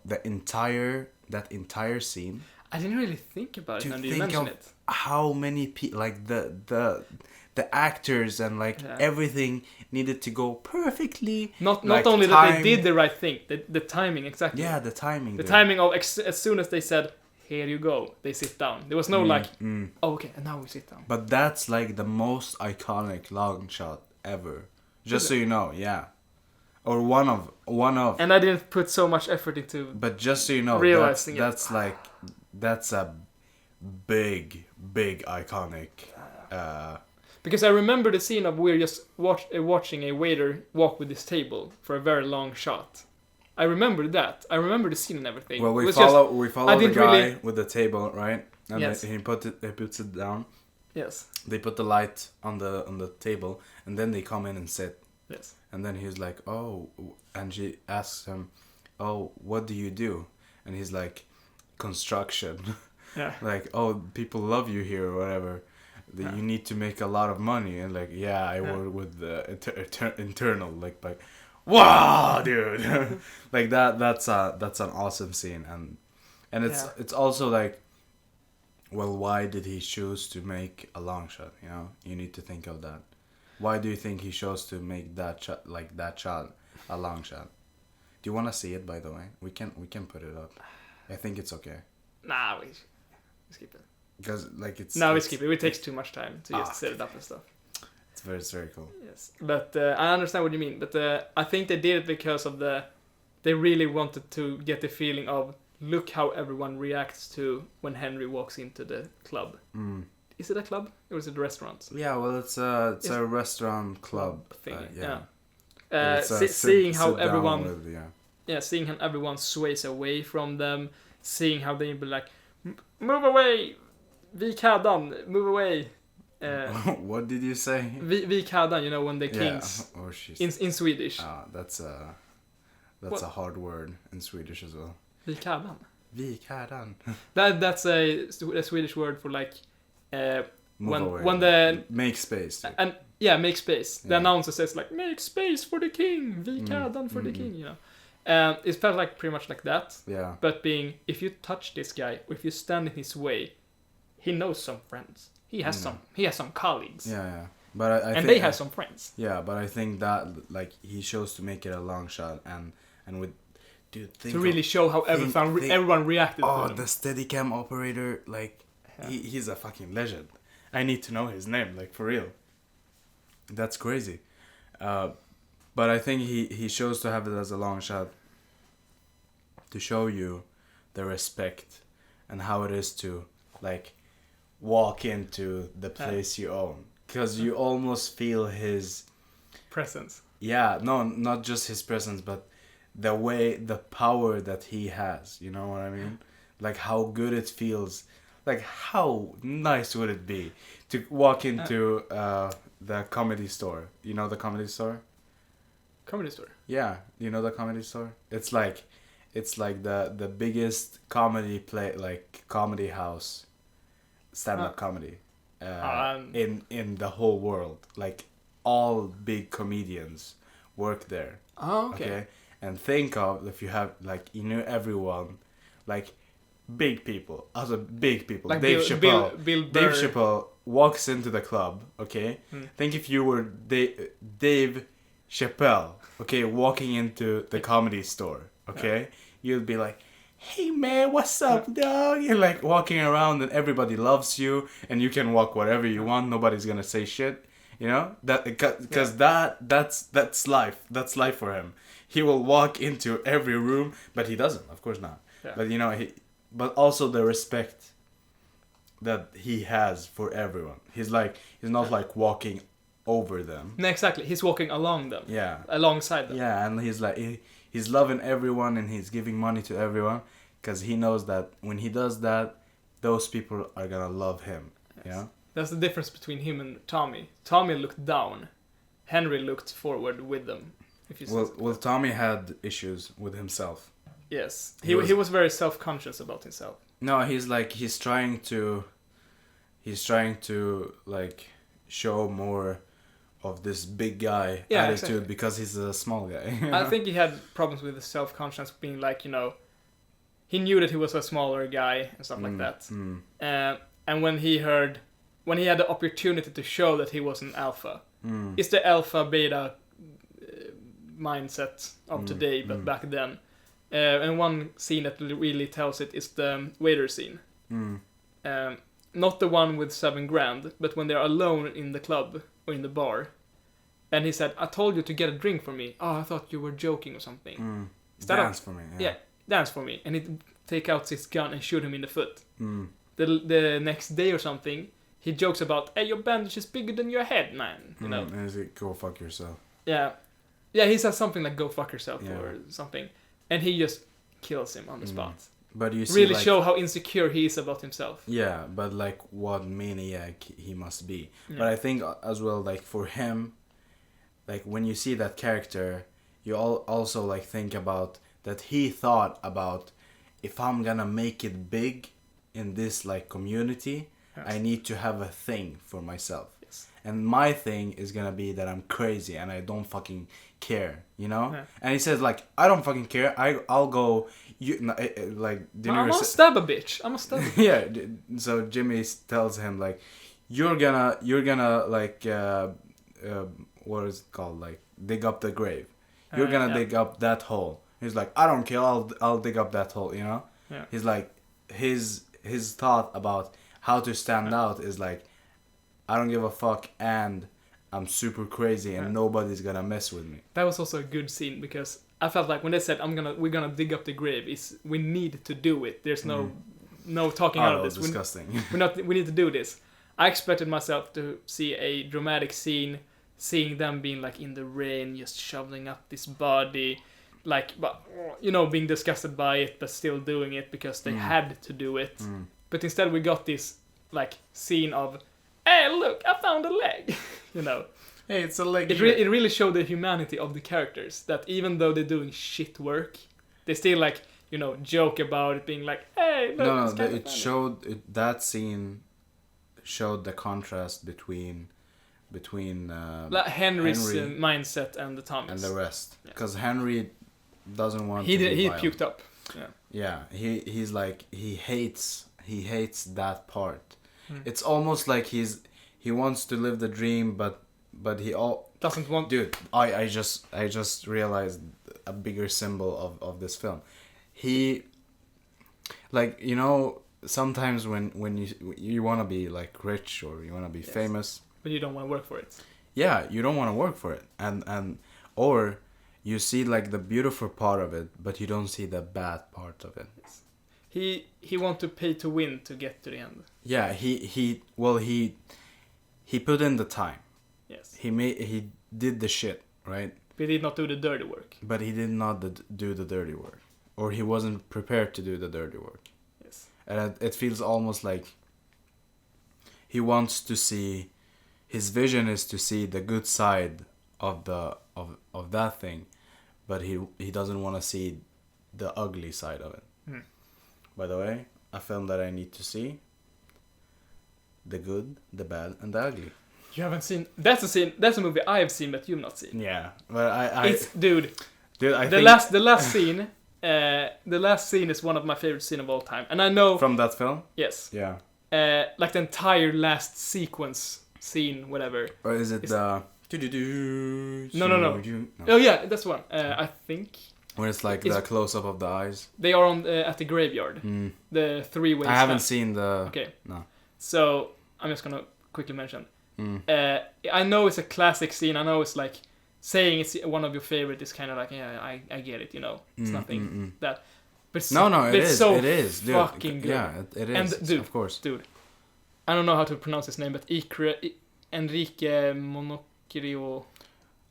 that entire scene. I didn't really think about it. And you mentioned it. How many people, like the actors and everything needed to go perfectly. Not only that they did the right thing, the timing exactly. Yeah, the timing. The timing of as soon as they said, "Here you go," they sit down. There was no oh, okay, and now we sit down. But that's like the most iconic long shot ever. Just so you know, yeah. Or one of. And I didn't put so much effort into. But just so you know, realizing that's a big iconic. Because I remember the scene of we're just watching a waiter walk with this table for a very long shot. I remember that. I remember the scene and everything. Well, we follow the guy with the table, right? And yes. he puts it down. Yes. They put the light on the table, and then they come in and sit. Yes. And then he's like, "Oh," and she asks him, "Oh, what do you do?" And he's like, "Construction." Yeah. Like, "Oh, people love you here or whatever. You need to make a lot of money." And like, "Yeah, I work with the internal like." Wow, dude! Like that's an awesome scene, and it's also like, well, why did he choose to make a long shot? You know, you need to think of that. Why do you think he chose to make that shot a long shot? Do you want to see it? By the way, we can put it up. I think it's okay. Nah, we skip it. Because it's we skip it. It takes too much time to just set it up and stuff. It's very cool. Yes, but I understand what you mean. But I think they did it because of they really wanted to get the feeling of look how everyone reacts to when Henry walks into the club. Mm. Is it a club or is it a restaurant? Yeah, well, it's a restaurant club thing. Yeah. Seeing how everyone, seeing how everyone sways away from them, seeing how they be like, move away, vik hadan, move away. What did you say? Vik hadan, you know, when the kings in Swedish. That's a hard word in Swedish as well. Vik hadan. Vik hadan. That's a Swedish word for like when the make space. And make space. The announcer says like make space for the king, vik hadan for the king, you know. It felt like pretty much like that. Yeah. But if you touch this guy, or if you stand in his way, he knows some friends. He has some colleagues. Yeah. But I think they have some friends. Yeah, but I think that like he chose to make it a long shot and with dude think to really show how everyone reacted. Oh, the Steadicam operator, like he's a fucking legend. I need to know his name, like for real. That's crazy. But I think he chose to have it as a long shot to show you the respect and how it is to like walk into the place you own, because you almost feel his presence. Yeah, no, not just his presence, but the power that he has. You know what I mean? Like how good it feels. Like how nice would it be to walk into the comedy store? You know the comedy store? Comedy store? Yeah, you know the comedy store? It's like the biggest comedy comedy house, stand-up comedy in the whole world. Like all big comedians work there. Oh, okay. And think of if you have like everyone, like big people, other big people. Like Dave Chappelle. Dave Chappelle walks into the club. Okay. Think if you were Dave Chappelle, okay, walking into the comedy store, okay, you'll be like, hey man, what's up, dog? You're like walking around and everybody loves you and you can walk wherever you want. Nobody's gonna say shit, you know? That because that's life. That's life for him. He will walk into every room, but he doesn't, of course not. Yeah. But you know, but also the respect that he has for everyone. He's not like walking over them. No, exactly. He's walking along them. Yeah. Alongside them. Yeah, and he's like he's loving everyone and he's giving money to everyone because he knows that when he does that, those people are gonna love him. Yes. You know? That's the difference between him and Tommy. Tommy looked down. Henry looked forward with them. If you well, Tommy had issues with himself. Yes, he was very self-conscious about himself. No, he's trying to like show more of this big guy attitude exactly. Because he's a small guy. I think he had problems with his self-conscious, being like, you know, he knew that he was a smaller guy and stuff like that. And when he had the opportunity to show that he was an alpha, it's the alpha beta mindset of today, but back then. And one scene that really tells it is the waiter scene. Not the one with $7,000, but when they're alone in the club or in the bar. And he said, I told you to get a drink for me. Oh, I thought you were joking or something. Dance for me. Yeah, dance for me. And he'd take out his gun and shoot him in the foot. The next day or something, he jokes about, hey, your bandage is bigger than your head, man. You know? And he's like, go fuck yourself. Yeah. Yeah, he says something like, go fuck yourself or something. And he just kills him on the spot. But you see, really show how insecure he is about himself. Yeah, but like what maniac he must be. Yeah. But I think as well, like for him, like when you see that character, you also like think about that he thought about, if I'm gonna make it big in this like community, I need to have a thing for myself. Yes. And my thing is gonna be that I'm crazy and I don't fucking care, you know? Yeah. And he says like, I don't fucking care. I'll go. Like I'm gonna stab a bitch. I'm gonna stab. Yeah. So Jimmy tells him like, you're gonna like what is it called, like dig up the grave. You're gonna dig up that hole. He's like, I don't care. I'll dig up that hole. You know? Yeah. He's like his thought about how to stand out is like, I don't give a fuck and I'm super crazy and nobody's gonna mess with me. That was also a good scene because I felt like when they said we're gonna dig up the grave, we need to do it. There's no talking out of this. Disgusting. We need to do this. I expected myself to see a dramatic scene, seeing them being like in the rain, just shoveling up this body, like, but you know, being disgusted by it, but still doing it because they had to do it. But instead we got this like scene of, hey, look, I found a leg. You know. Hey, it's a leg. It really showed the humanity of the characters, that even though they're doing shit work, they still like, you know, joke about it, being like, hey, look. That scene showed the contrast between like Henry's mindset and the Thomas and the rest, because Henry doesn't want. He violent. puked up. Yeah. He's like he hates that part. It's almost like he wants to live the dream, but he doesn't want. Dude, I just realized a bigger symbol of this film. He, like, you know, sometimes when you want to be like rich or you want to be famous, but you don't want to work for it. Yeah, you don't want to work for it, and or you see like the beautiful part of it, but you don't see the bad part of it. Yes. He want to pay to win to get to the end. Yeah, he put in the time. Yes. He did the shit, right? But he did not do the dirty work. But he did not do the dirty work, or he wasn't prepared to do the dirty work. Yes. And it feels almost like he wants to see. His vision is to see the good side of that thing, but he doesn't want to see the ugly side of it. By the way, a film that I need to see: The Good, the Bad, and the Ugly. You haven't seen? That's a movie I have seen, but you've not seen. Yeah, but dude. The last scene is one of my favorite scenes of all time, and I know from that film. Yes. Yeah. Like the entire last sequence scene, whatever. Or is it the No. Oh yeah, that's one. I think. When it's like the close up of the eyes. They are on at the graveyard. The three-way. I haven't seen the. Okay. No. So I'm just gonna quickly mention. I know it's a classic scene. I know it's like saying it's one of your favorite is kind of like I get it. You know, it's nothing that. But it is. So it is, dude. Fucking good. Yeah, it is. And dude, of course, dude. I don't know how to pronounce his name, but Enrique Monocchio.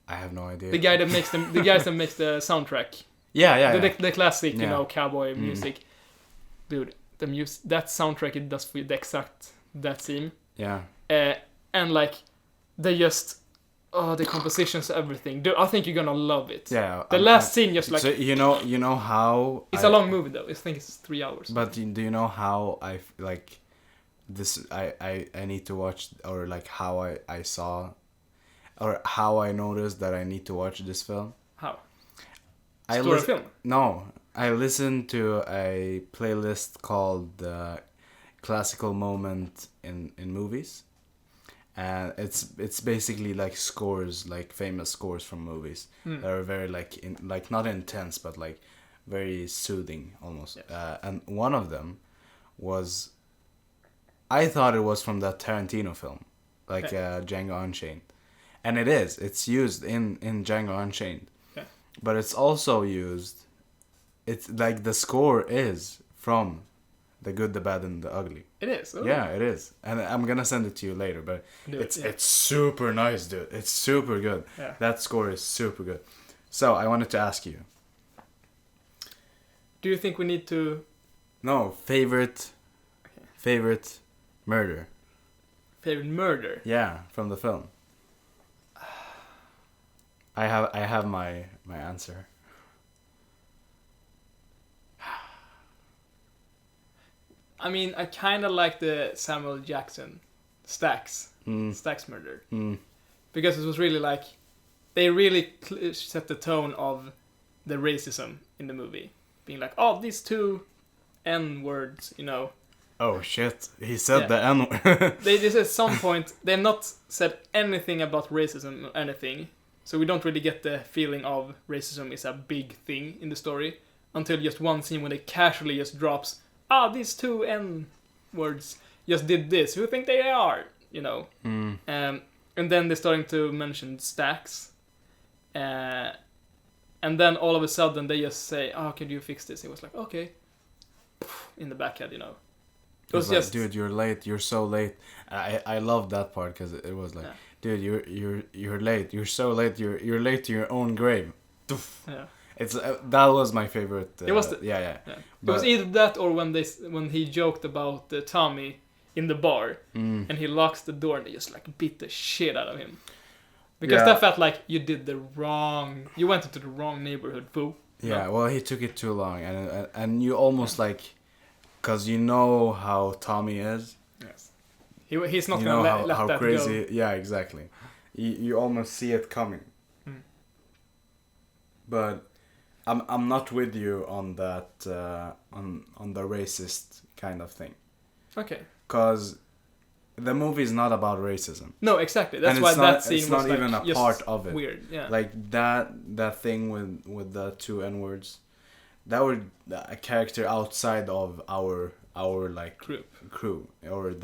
I have no idea. The guy that makes the guys that makes the soundtrack. Yeah. The classic, you know, cowboy music. Dude, the music, that soundtrack it does for the exact that scene. Yeah. And like, they just, the compositions, everything. Dude, I think you're gonna love it. Yeah. The last scene just like. So you know how. It's a long movie though. I think it's 3 hours. But do you know how I like this? I need to watch, or like how I saw, or how I noticed that I need to watch this film. How? Film? No, I listened to a playlist called Classical Moment in Movies. And it's basically like scores, like famous scores from movies that are very like not intense, but like very soothing almost. Yes. And one of them was, I thought it was from that Tarantino film, like Django Unchained, and it is. It's used in Django Unchained, but it's also used. It's like the score is from The Good, the Bad, and the Ugly. It is. Oh. Yeah, it is, and I'm gonna send it to you later. But it's super nice, dude. It's super good. Yeah. That score is super good. So I wanted to ask you. Do you think we need to? No, favorite murder. Favorite murder. Yeah, from the film. I have my answer. I mean, I kind of like the Samuel Jackson Stax murder. Because it was really like, they really set the tone of the racism in the movie. Being like, oh, these two N-words, you know. Oh shit, he said the N-word. They just at some point, they've not said anything about racism or anything. So we don't really get the feeling of racism is a big thing in the story. Until just one scene when they casually just drops, these two N-words just did this. Who think they are? You know. And then they're starting to mention Stax. And then all of a sudden they just say, can you fix this? It was like, okay. In the backhead, you know. It was like, just... dude, you're late. You're so late. I loved that part because it was like, dude, you're late. You're so late. You're late to your own grave. Yeah. It's that was my favorite. It was yeah. It was either that or when he joked about Tommy in the bar and he locks the door and they just like beat the shit out of him because that felt like you went into the wrong neighborhood, fool. Yeah, well, he took it too long and you almost like, cause you know how Tommy is. Yes. He's not gonna let how that crazy. Go. Yeah, exactly. You almost see it coming. But I'm not with you on that on the racist kind of thing. Okay. Cause the movie is not about racism. No, exactly. That's why that scene was not like even a part of it. Weird. Yeah. Like that thing with the two N-words, that were a character outside of our like crew or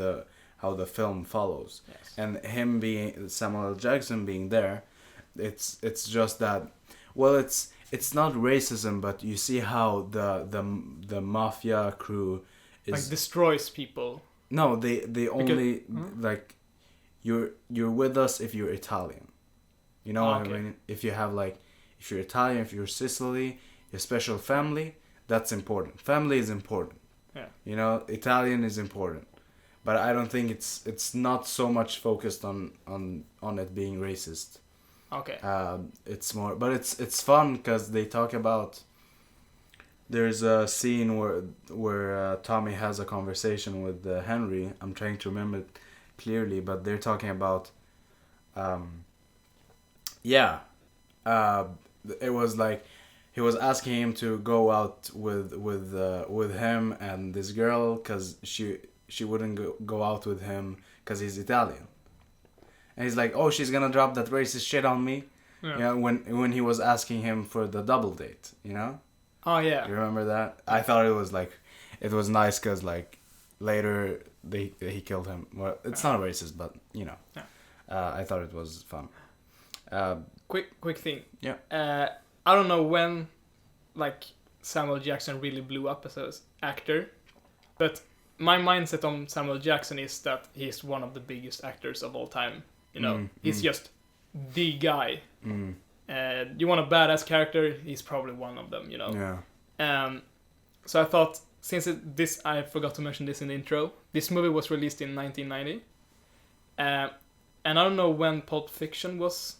how the film follows. Yes. And him being Samuel Jackson being there, it's just that. Well, it's not racism, but you see how the mafia crew is like destroys people. No, they only like you're with us if you're Italian. You know what I mean? If you have like if you're Italian, if you're Sicily, your special family, that's important. Family is important. Yeah. You know, Italian is important. But I don't think it's not so much focused on it being racist. Okay. It's more, but it's fun because they talk about. There's a scene where Tommy has a conversation with Henry. I'm trying to remember it clearly, but they're talking about. It was like he was asking him to go out with him and this girl because she wouldn't go out with him because he's Italian. and he's like, "Oh, she's gonna drop that racist shit on me." Yeah. When he was asking him for the double date, you know. Oh yeah. You remember that? I thought it was nice because like later he killed him. Well, it's not racist, but you know. Yeah. I thought it was fun. Quick thing. Yeah. I don't know when, like, Samuel Jackson really blew up as an actor, but my mindset on Samuel Jackson is that he's one of the biggest actors of all time. You know, he's just the guy. You want a badass character, he's probably one of them. You know. Yeah. So I thought, since I forgot to mention this in the intro. This movie was released in 1990, and I don't know when Pulp Fiction was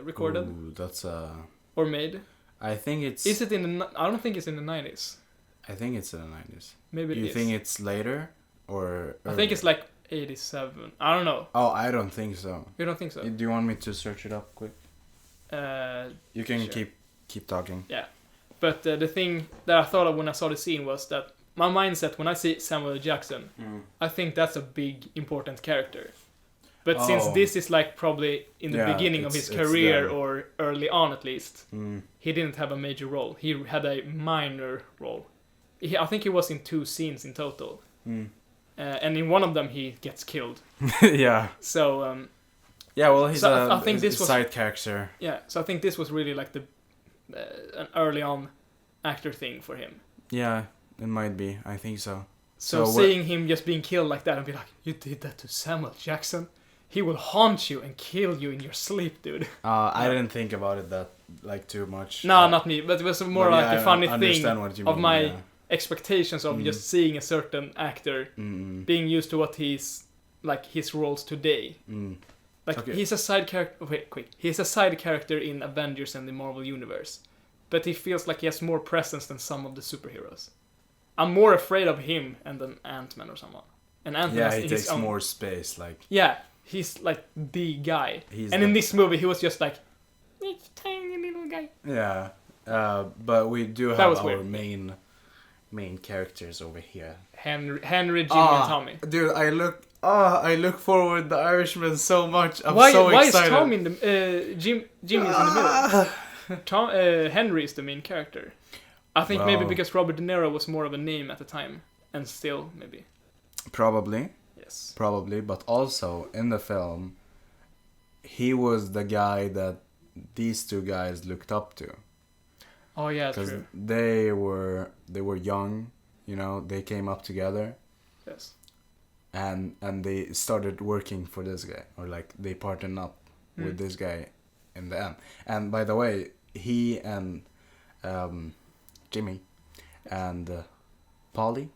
recorded. Ooh, that's or made. I think it's. Is it in the? I don't think it's in the 90s. I think it's in the 90s. Maybe it is. You think it's later or? I think it's like 87. I don't know. Oh, I don't think so. You don't think so? Do you want me to search it up quick? You can sure. keep talking. Yeah, but the thing that I thought of when I saw the scene was that my mindset when I see Samuel Jackson, I think that's a big important character. But since this is like probably in the beginning of his career or early on at least, he didn't have a major role. He had a minor role. I think he was in 2 scenes in total. And in one of them he gets killed. Yeah. So yeah, well, he's I think this was side character. Yeah, so I think this was really like an early on actor thing for him. Yeah, it might be. I think so. So seeing him just being killed like that and be like, you did that to Samuel Jackson? He will haunt you and kill you in your sleep, dude. I didn't think about it that like too much. No, not me, but it was more like a funny thing of my expectations of just seeing a certain actor being used to what he's like his roles today. Like he's a side character. Wait, quick. He's a side character in Avengers and the Marvel Universe, but he feels like he has more presence than some of the superheroes. I'm more afraid of him and than Ant-Man or someone. And Ant-Man he takes more space, like. Yeah, he's like the guy. In this movie, he was just like, it's a tiny little guy. Yeah, but we do have our main characters over here. Henry, Jimmy, and Tommy. Dude, I look forward to the Irishman so much. I'm so excited. Why is Tommy in the Jimmy is in the middle? Henry is the main character. I think maybe because Robert De Niro was more of a name at the time, and still maybe. Probably. Yes. Probably, but also in the film, he was the guy that these 2 guys looked up to. Oh yeah, true. Because they were young, you know. They came up together. Yes. And they started working for this guy, or like they partnered up with this guy in the end. And by the way, he and Jimmy and Polly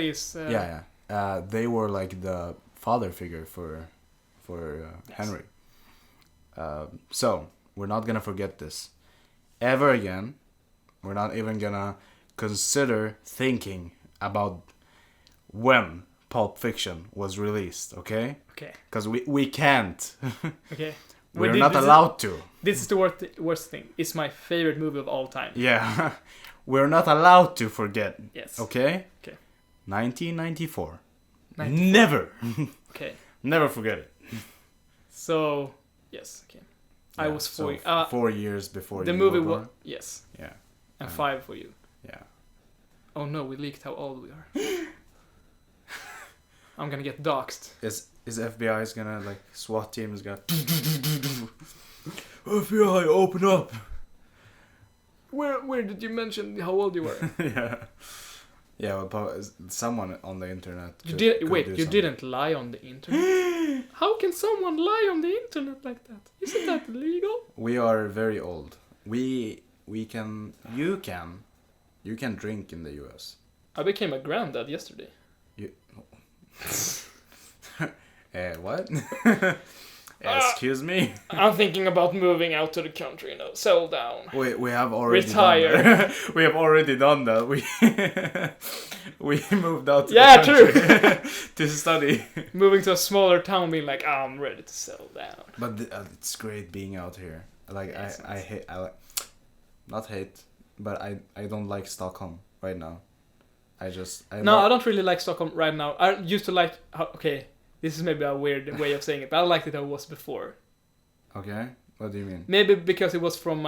is they were like the father figure for Henry. So we're not gonna forget this ever again. We're not even gonna consider thinking about when Pulp Fiction was released, okay? Okay. Because we can't. Okay. We're not allowed to. This is the worst thing. It's my favorite movie of all time. Yeah. We're not allowed to forget. Yes. Okay? Okay. 1994. Never. Okay. Never forget it. So, yes. Okay. Yeah, I was 4 4 years before the you movie were born. Yes. Yeah. And 5 for you. Yeah. Oh no, we leaked how old we are. I'm gonna get doxxed. Is FBI is gonna like SWAT team is gonna FBI open up. Where did you mention how old you were? Yeah, well, someone on the internet. You didn't lie on the internet. How can someone lie on the internet like that? Isn't that illegal? We are very old. We can. You can drink in the US. I became a granddad yesterday. What? Excuse me? I'm thinking about moving out to the country, settle down. We have already retire. Done that. We have already done that. We moved out to the country to study. Moving to a smaller town, being like, I'm ready to settle down. But it's great being out here. Like I hate, not hate, but I don't like Stockholm right now. I don't really like Stockholm right now. I used to like, okay, This is maybe a weird way of saying it, but I liked it how it was before. Okay. What do you mean? Maybe because it was from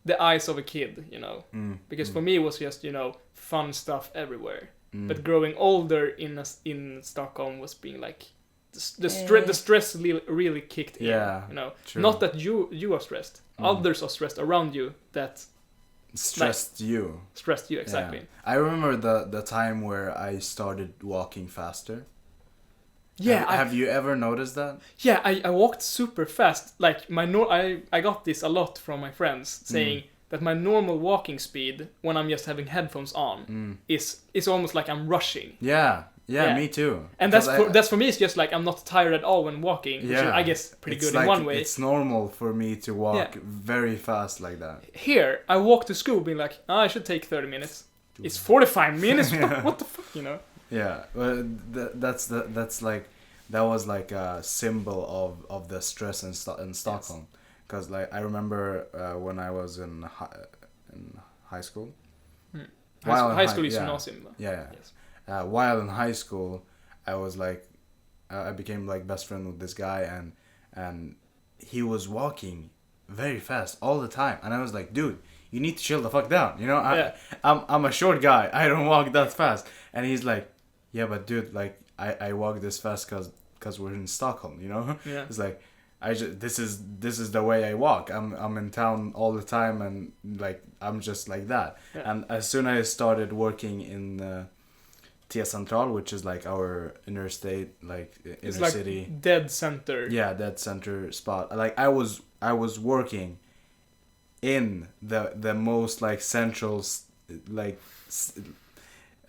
the eyes of a kid, you know. Because for me it was just, you know, fun stuff everywhere. But growing older in Stockholm was being like the stress really kicked in. Yeah, you know, true. Not that you are stressed. Others are stressed around you that stressed you. Stressed you, exactly. Yeah. I remember the time where I started walking faster. Yeah. Have you ever noticed that? Yeah, I walked super fast. Like I got this a lot from my friends saying that my normal walking speed when I'm just having headphones on is almost like I'm rushing. Yeah, me too. And that's for me. It's just like I'm not tired at all when walking. Which is, I guess, pretty good in one way. It's normal for me to walk very fast like that. Here, I walk to school being like, I should take 30 minutes. It's 45 minutes. What the fuck, you know? Yeah, well, that was like a symbol of the stress in Stockholm, because like I remember when I was in high school. High school is gymnasium. Yeah. Yes. While in high school, I was like, I became like best friend with this guy, and he was walking very fast all the time, and I was like, dude, you need to chill the fuck down, you know? I'm a short guy, I don't walk that fast, and he's like, yeah, but dude, like I walk this fast because we're in Stockholm, you know? Yeah. It's like this is the way I walk. I'm in town all the time, and like I'm just like that. Yeah. And as soon as I started working in Tia Central, which is like our inner state, like it's inner like city, dead center. Yeah, dead center spot. Like I was working in the most like central, like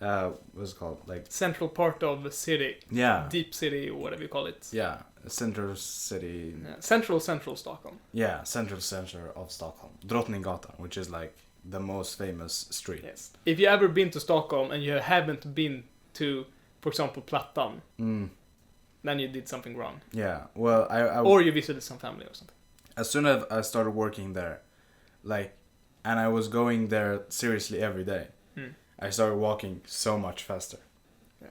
what's it called, like central part of the city. Yeah. Deep city, whatever you call it. Yeah, central city. Yeah. Central Stockholm. Yeah, central center of Stockholm, Drottninggatan, which is like the most famous street. Yes. If you ever been to Stockholm and you haven't been to, for example, Plattan, then you did something wrong. Yeah. Well, or you visited some family or something. As soon as I started working there, like, and I was going there seriously every day, I started walking so much faster. Yeah.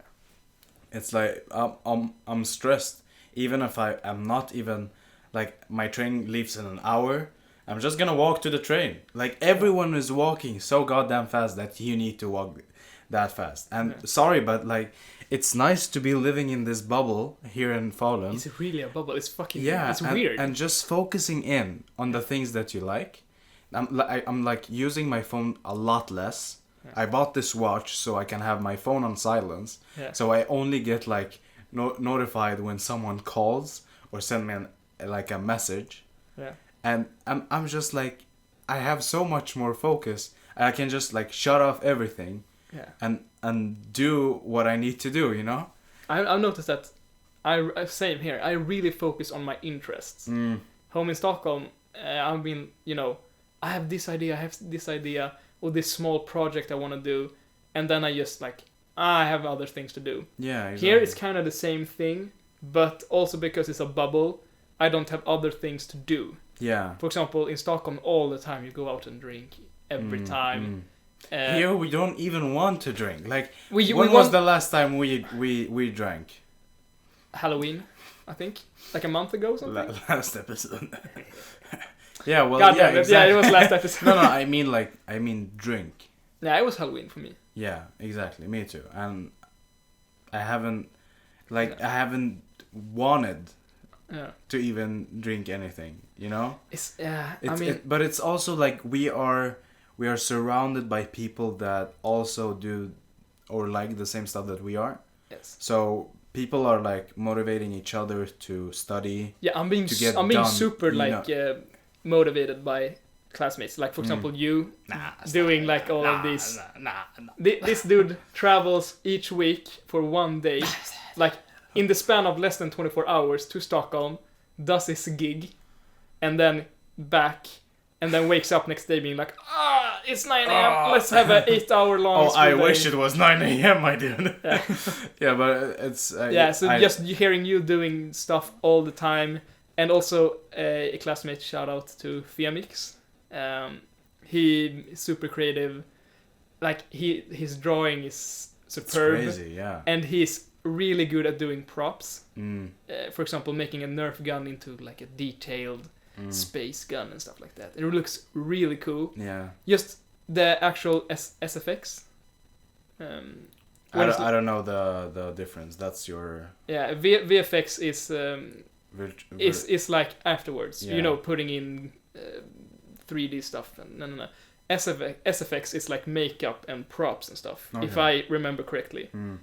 It's like I'm stressed, even if I'm not even, like, my train leaves in an hour. I'm just gonna walk to the train. Like, everyone is walking so goddamn fast that you need to walk that fast. And sorry, but like, it's nice to be living in this bubble here in Falun. Is it really a bubble? It's fucking it's weird. And just focusing in on the things that you like. I'm like using my phone a lot less. Yeah. I bought this watch so I can have my phone on silence. Yeah. So I only get like notified when someone calls or send me a message. Yeah. And I'm just like, I have so much more focus. I can just like shut off everything. Yeah. And do what I need to do, you know? I've noticed that same here. I really focus on my interests. Home in Stockholm, I've been, you know, I have this idea, or this small project I want to do, and then I just like, I have other things to do. Yeah, exactly. Here it's kind of the same thing, but also because it's a bubble, I don't have other things to do. Yeah. For example, in Stockholm, all the time you go out and drink every time. Here we don't even want to drink. Like, when was the last time we drank? Halloween, I think, like a month ago or something. Last episode. Yeah, well, God, yeah, exactly. Yeah, it was last episode. No, I mean drink. Yeah, it was Halloween for me. Yeah, exactly, me too. And I haven't wanted to even drink anything, you know? But it's also like we are surrounded by people that also do or like the same stuff that we are. Yes. So people are like motivating each other to study. Yeah, I'm being super like motivated by classmates. Like, for example, you doing like all of these. This dude travels each week for 1 day, like in the span of less than 24 hours to Stockholm, does his gig, and then back, and then wakes up next day being like, it's 9 a.m. Let's have an 8-hour long. I wish it was 9 a.m. my dude. Yeah, but it's so just hearing you doing stuff all the time, and also a classmate, shout out to Femix. He's super creative. Like his drawing is superb. It's crazy, yeah. And he's really good at doing props. For example, making a Nerf gun into like a detailed space gun and stuff like that. It looks really cool. Yeah. Just the actual SFX. I don't know the difference. That's your. Yeah, VFX is like afterwards. Yeah. You know, putting in 3D stuff. No. SFX is like makeup and props and stuff. Okay. If I remember correctly. When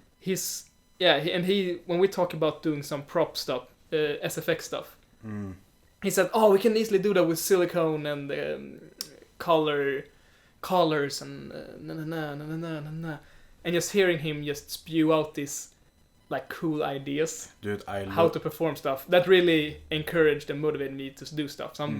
we talk about doing some prop stuff, SFX stuff, he said, "Oh, we can easily do that with silicone and colors and and just hearing him just spew out these like cool ideas, dude, how to perform stuff, that really encouraged and motivated me to do stuff. So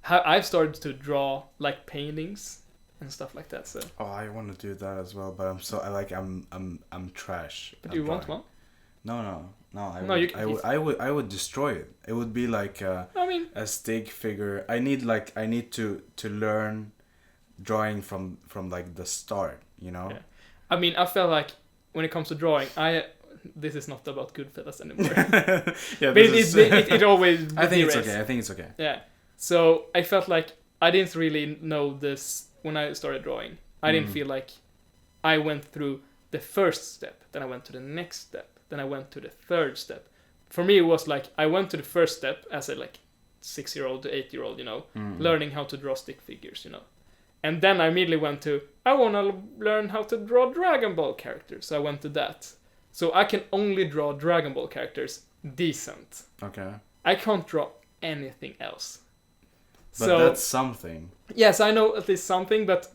I've started to draw like paintings and stuff like that. So I want to do that as well, but I'm trash. But do you want one? No. I would destroy it. It would be like a stick figure. I need to learn drawing from like the start, you know. Yeah. I mean, I felt like when it comes to drawing, this is not about Goodfellas anymore. Yeah, but it always. I think it's okay. Yeah. So I felt like I didn't really know this when I started drawing. I didn't feel like I went through the first step, then I went to the next step, then I went to the third step. For me, it was like I went to the first step as a like 6-year-old to 8-year-old, you know, learning how to draw stick figures, you know. And then I immediately went to, I want to learn how to draw Dragon Ball characters. So I went to that. So I can only draw Dragon Ball characters decent. Okay. I can't draw anything else. But that's something. Yes, I know at least something, but...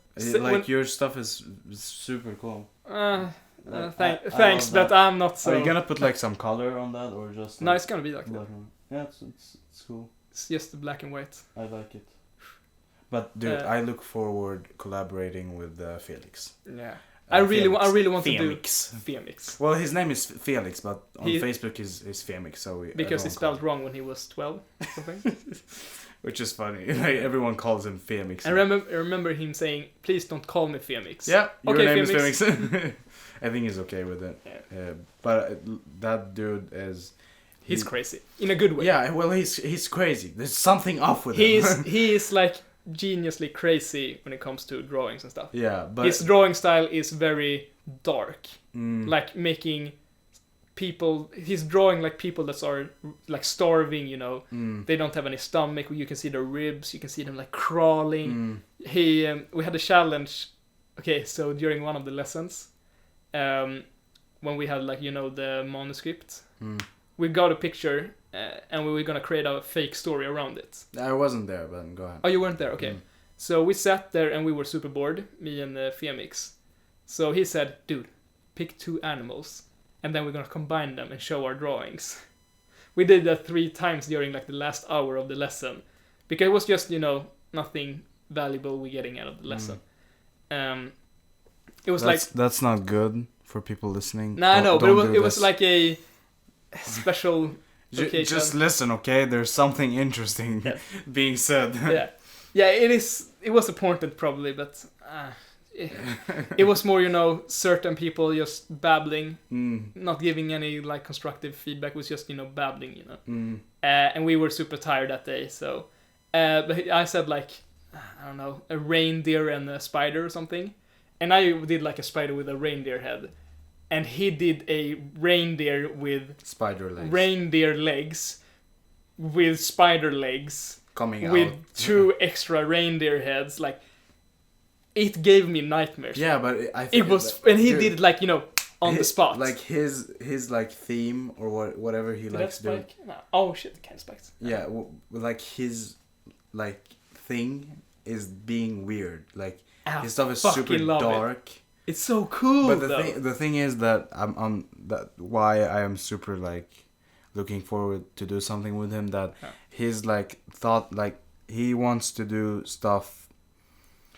your stuff is super cool. Thanks, but I'm not so... Are you gonna put like some color on that or just... No, it's gonna be like that. Yeah, it's cool. It's just the black and white. I like it. But dude, I look forward collaborating with Felix. Yeah. I really want to do Femix. Well, his name is Felix, but on Facebook is Femix, so because he spelled wrong when he was 12 or something. Which is funny. Like everyone calls him Femix. I remember him saying, "Please don't call me Femix." Yeah, your name is Femix. I think he's okay with it. Yeah. But that dude is... He's crazy in a good way. Yeah, well, he's crazy. There's something off with him. He is like geniusly crazy when it comes to drawings and stuff. Yeah, but his drawing style is very dark. Like making people, he's drawing like people that are like starving, you know. They don't have any stomach. You can see their ribs. You can see them like crawling. We had a challenge. Okay, so during one of the lessons, when we had like, you know, the manuscript, we got a picture. And we were gonna create a fake story around it. I wasn't there, but go ahead. Oh, you weren't there? Okay. So we sat there and we were super bored, me and Femix. So he said, "Dude, pick 2 animals, and then we're gonna combine them and show our drawings." We did that 3 times during like the last hour of the lesson, because it was just, you know, nothing valuable we getting out of the lesson. It was that's not good for people listening. No, I know, but it was like a special. Just listen, okay? There's something interesting being said. Yeah. It was important probably, but it was more, you know, certain people just babbling, not giving any like constructive feedback. It was just, you know, babbling, you know. And we were super tired that day, so. But I said like, I don't know, a reindeer and a spider or something, and I did like a spider with a reindeer head. And he did a reindeer with reindeer legs with spider legs coming with out 2 extra reindeer heads. Like, it gave me nightmares. Yeah, but I think it was, and he did it like, you know, on the spot. Like his like theme or whatever he likes doing. No. Oh shit! It kind of spikes. Yeah, like his like thing is being weird. Like his stuff is super dark. It's so cool. But the thing is that why I am super like looking forward to do something with him, that his like thought, like he wants to do stuff.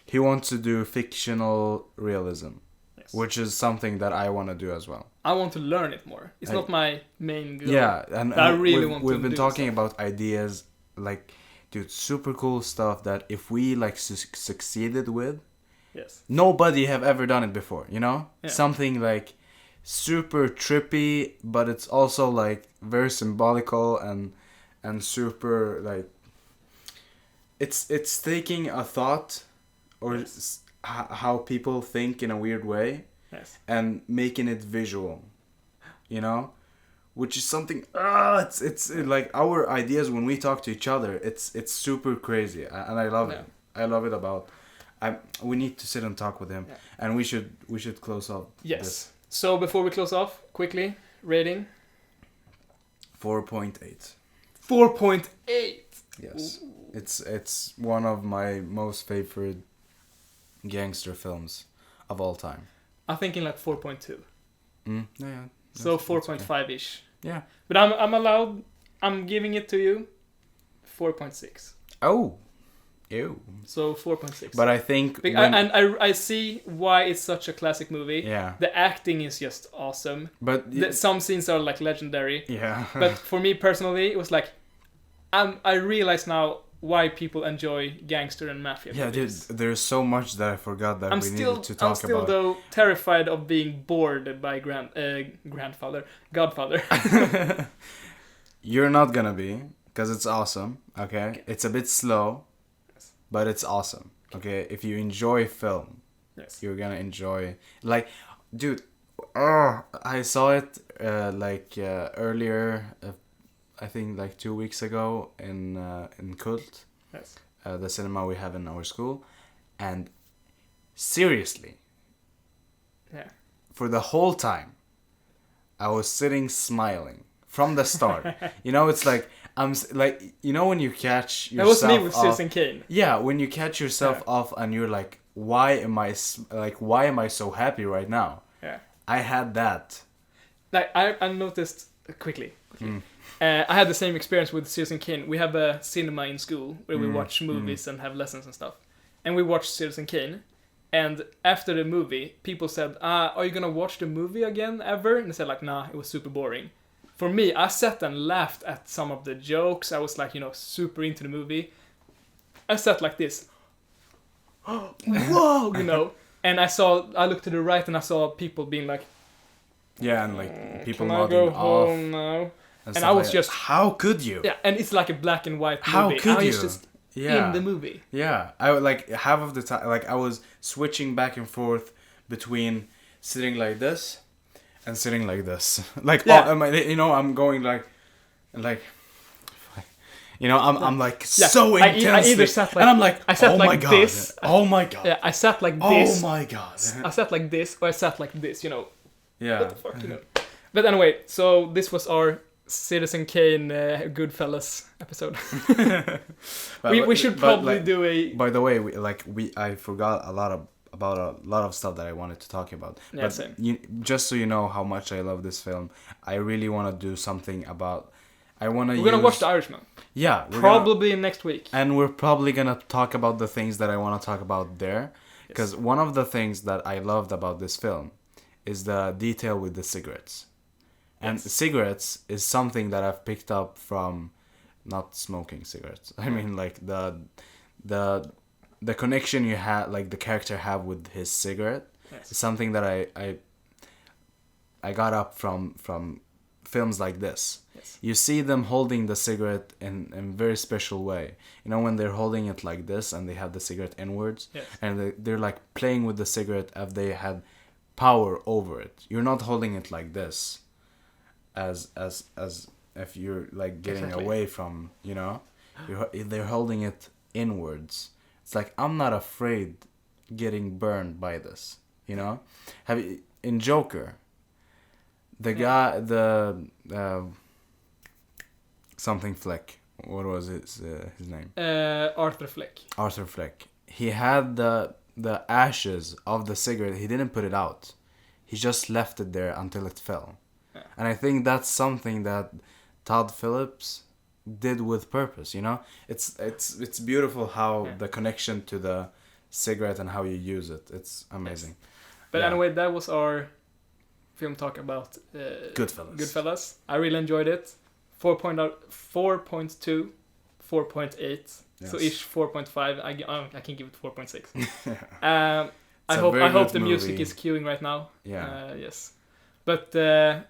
He wants to do fictional realism, which is something that I want to do as well. I want to learn it more. It's not my main goal. Yeah, and I really want to. We've been talking about ideas, like, dude, super cool stuff that if we like succeeded with. Yes. Nobody have ever done it before, you know? Yeah. Something like super trippy, but it's also like very symbolical and super like it's taking a thought or how people think in a weird way, and making it visual, you know, which is something it's like our ideas when we talk to each other, it's super crazy, and I love it. I love it about we need to sit and talk with him, and we should close off this. So before we close off, quickly, rating 4.8. 4.8. Yes. Ooh. It's one of my most favorite gangster films of all time. I'm thinking like 4.2. Yeah. So 4.5-ish. Yeah. But I'm giving it to you 4.6. Oh. Ew. So 4.6. But I think I see why it's such a classic movie. Yeah. The acting is just awesome. But some scenes are like legendary. Yeah. But for me personally, it was like I realize now why people enjoy gangster and mafia movies. Dude, there's so much that I forgot that we needed to talk about. I'm still though terrified of being bored by Godfather. You're not gonna be, because it's awesome. Okay, it's a bit slow, but it's awesome. Okay, if you enjoy film, you're gonna enjoy. Like, dude, I saw it earlier. I think like 2 weeks ago in Cult, the cinema we have in our school, and seriously, for the whole time, I was sitting smiling from the start. You know, it's like I'm like, you know, when you catch yourself. That was me with Citizen Kane. Yeah, when you catch yourself off and you're like, why am I so happy right now? Yeah, I had that. Like I noticed quickly. I had the same experience with Citizen Kane. We have a cinema in school where we watch movies and have lessons and stuff. And we watched Citizen Kane. And after the movie, people said, are you gonna watch the movie again ever? And I said like, nah, it was super boring. For me, I sat and laughed at some of the jokes. I was like, super into the movie. I sat like this. Whoa, you know. And I looked to the right and I saw people being like, yeah, and like people can nodding I go off. Home now? And I was just... How could you? Yeah, and it's like a black and white movie. How could you? I was just in the movie. Yeah, I would like half of the time, like I was switching back and forth between sitting like this and sitting like this. Like, I'm going like, I'm like so intensely. I either sat like, and I'm like, I sat oh like my god, this. oh my god. Yeah, I sat like this. Oh my god. I sat like this, or I sat like this. Yeah. What the fuck, But anyway, so this was our Citizen Kane Goodfellas episode. we should probably do a... By the way, I forgot about a lot of stuff that I wanted to talk about. Yeah, but same. Just so you know how much I love this film, I really want to do something about... We're gonna watch The Irishman. Yeah. Probably next week. And we're probably gonna talk about the things that I want to talk about there. Because one of the things that I loved about this film is the detail with the cigarettes. And cigarettes is something that I've picked up from not smoking cigarettes. I mean, like the connection you have, like the character have with his cigarette, is something that I got up from films like this. Yes. You see them holding the cigarette in a very special way. You know, when they're holding it like this and they have the cigarette inwards, and they're like playing with the cigarette as they had power over it. You're not holding it like this. As if you're like getting away from, they're holding it inwards. It's like, I'm not afraid getting burned by this, Have you, in Joker, the guy, something Fleck, what was his name? Arthur Fleck. Arthur Fleck. He had the ashes of the cigarette. He didn't put it out. He just left it there until it fell. And I think that's something that Todd Phillips did with purpose, It's beautiful how the connection to the cigarette and how you use it. It's amazing. Yes. But anyway, that was our film talk about Goodfellas. I really enjoyed it. 4.2, 4.8. Yes. So each 4.5. I can give it 4.6. I hope the music is queuing right now. Yeah. Yes. But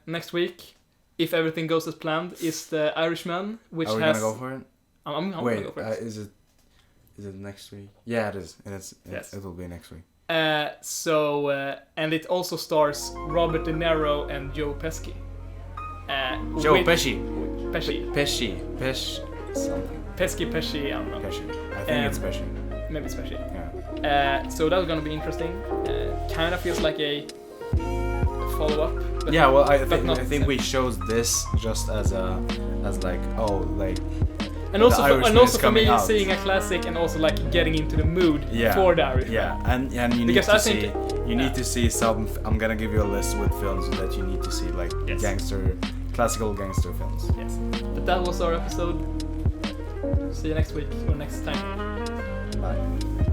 next week, if everything goes as planned, is The Irishman, which Are we has... gonna go for it? I'm Wait, gonna go for it. is it next week? Yeah, it is. Yes. It will be next week. And it also stars Robert De Niro and Joe Pesci. Joe Pesci. Something. Pesci, I don't know. Pesci. I think it's Pesci. Maybe it's Pesci. Yeah. So that's gonna be interesting. Kind of feels like a follow-up. Yeah, well, I think we chose this just as like and also for me out. seeing a classic and also like getting into the mood for The Irishman. Yeah, and you need need to see some. I'm gonna give you a list with films that you need to see, like classical gangster films. Yes, but that was our episode. See you next week or next time. Bye.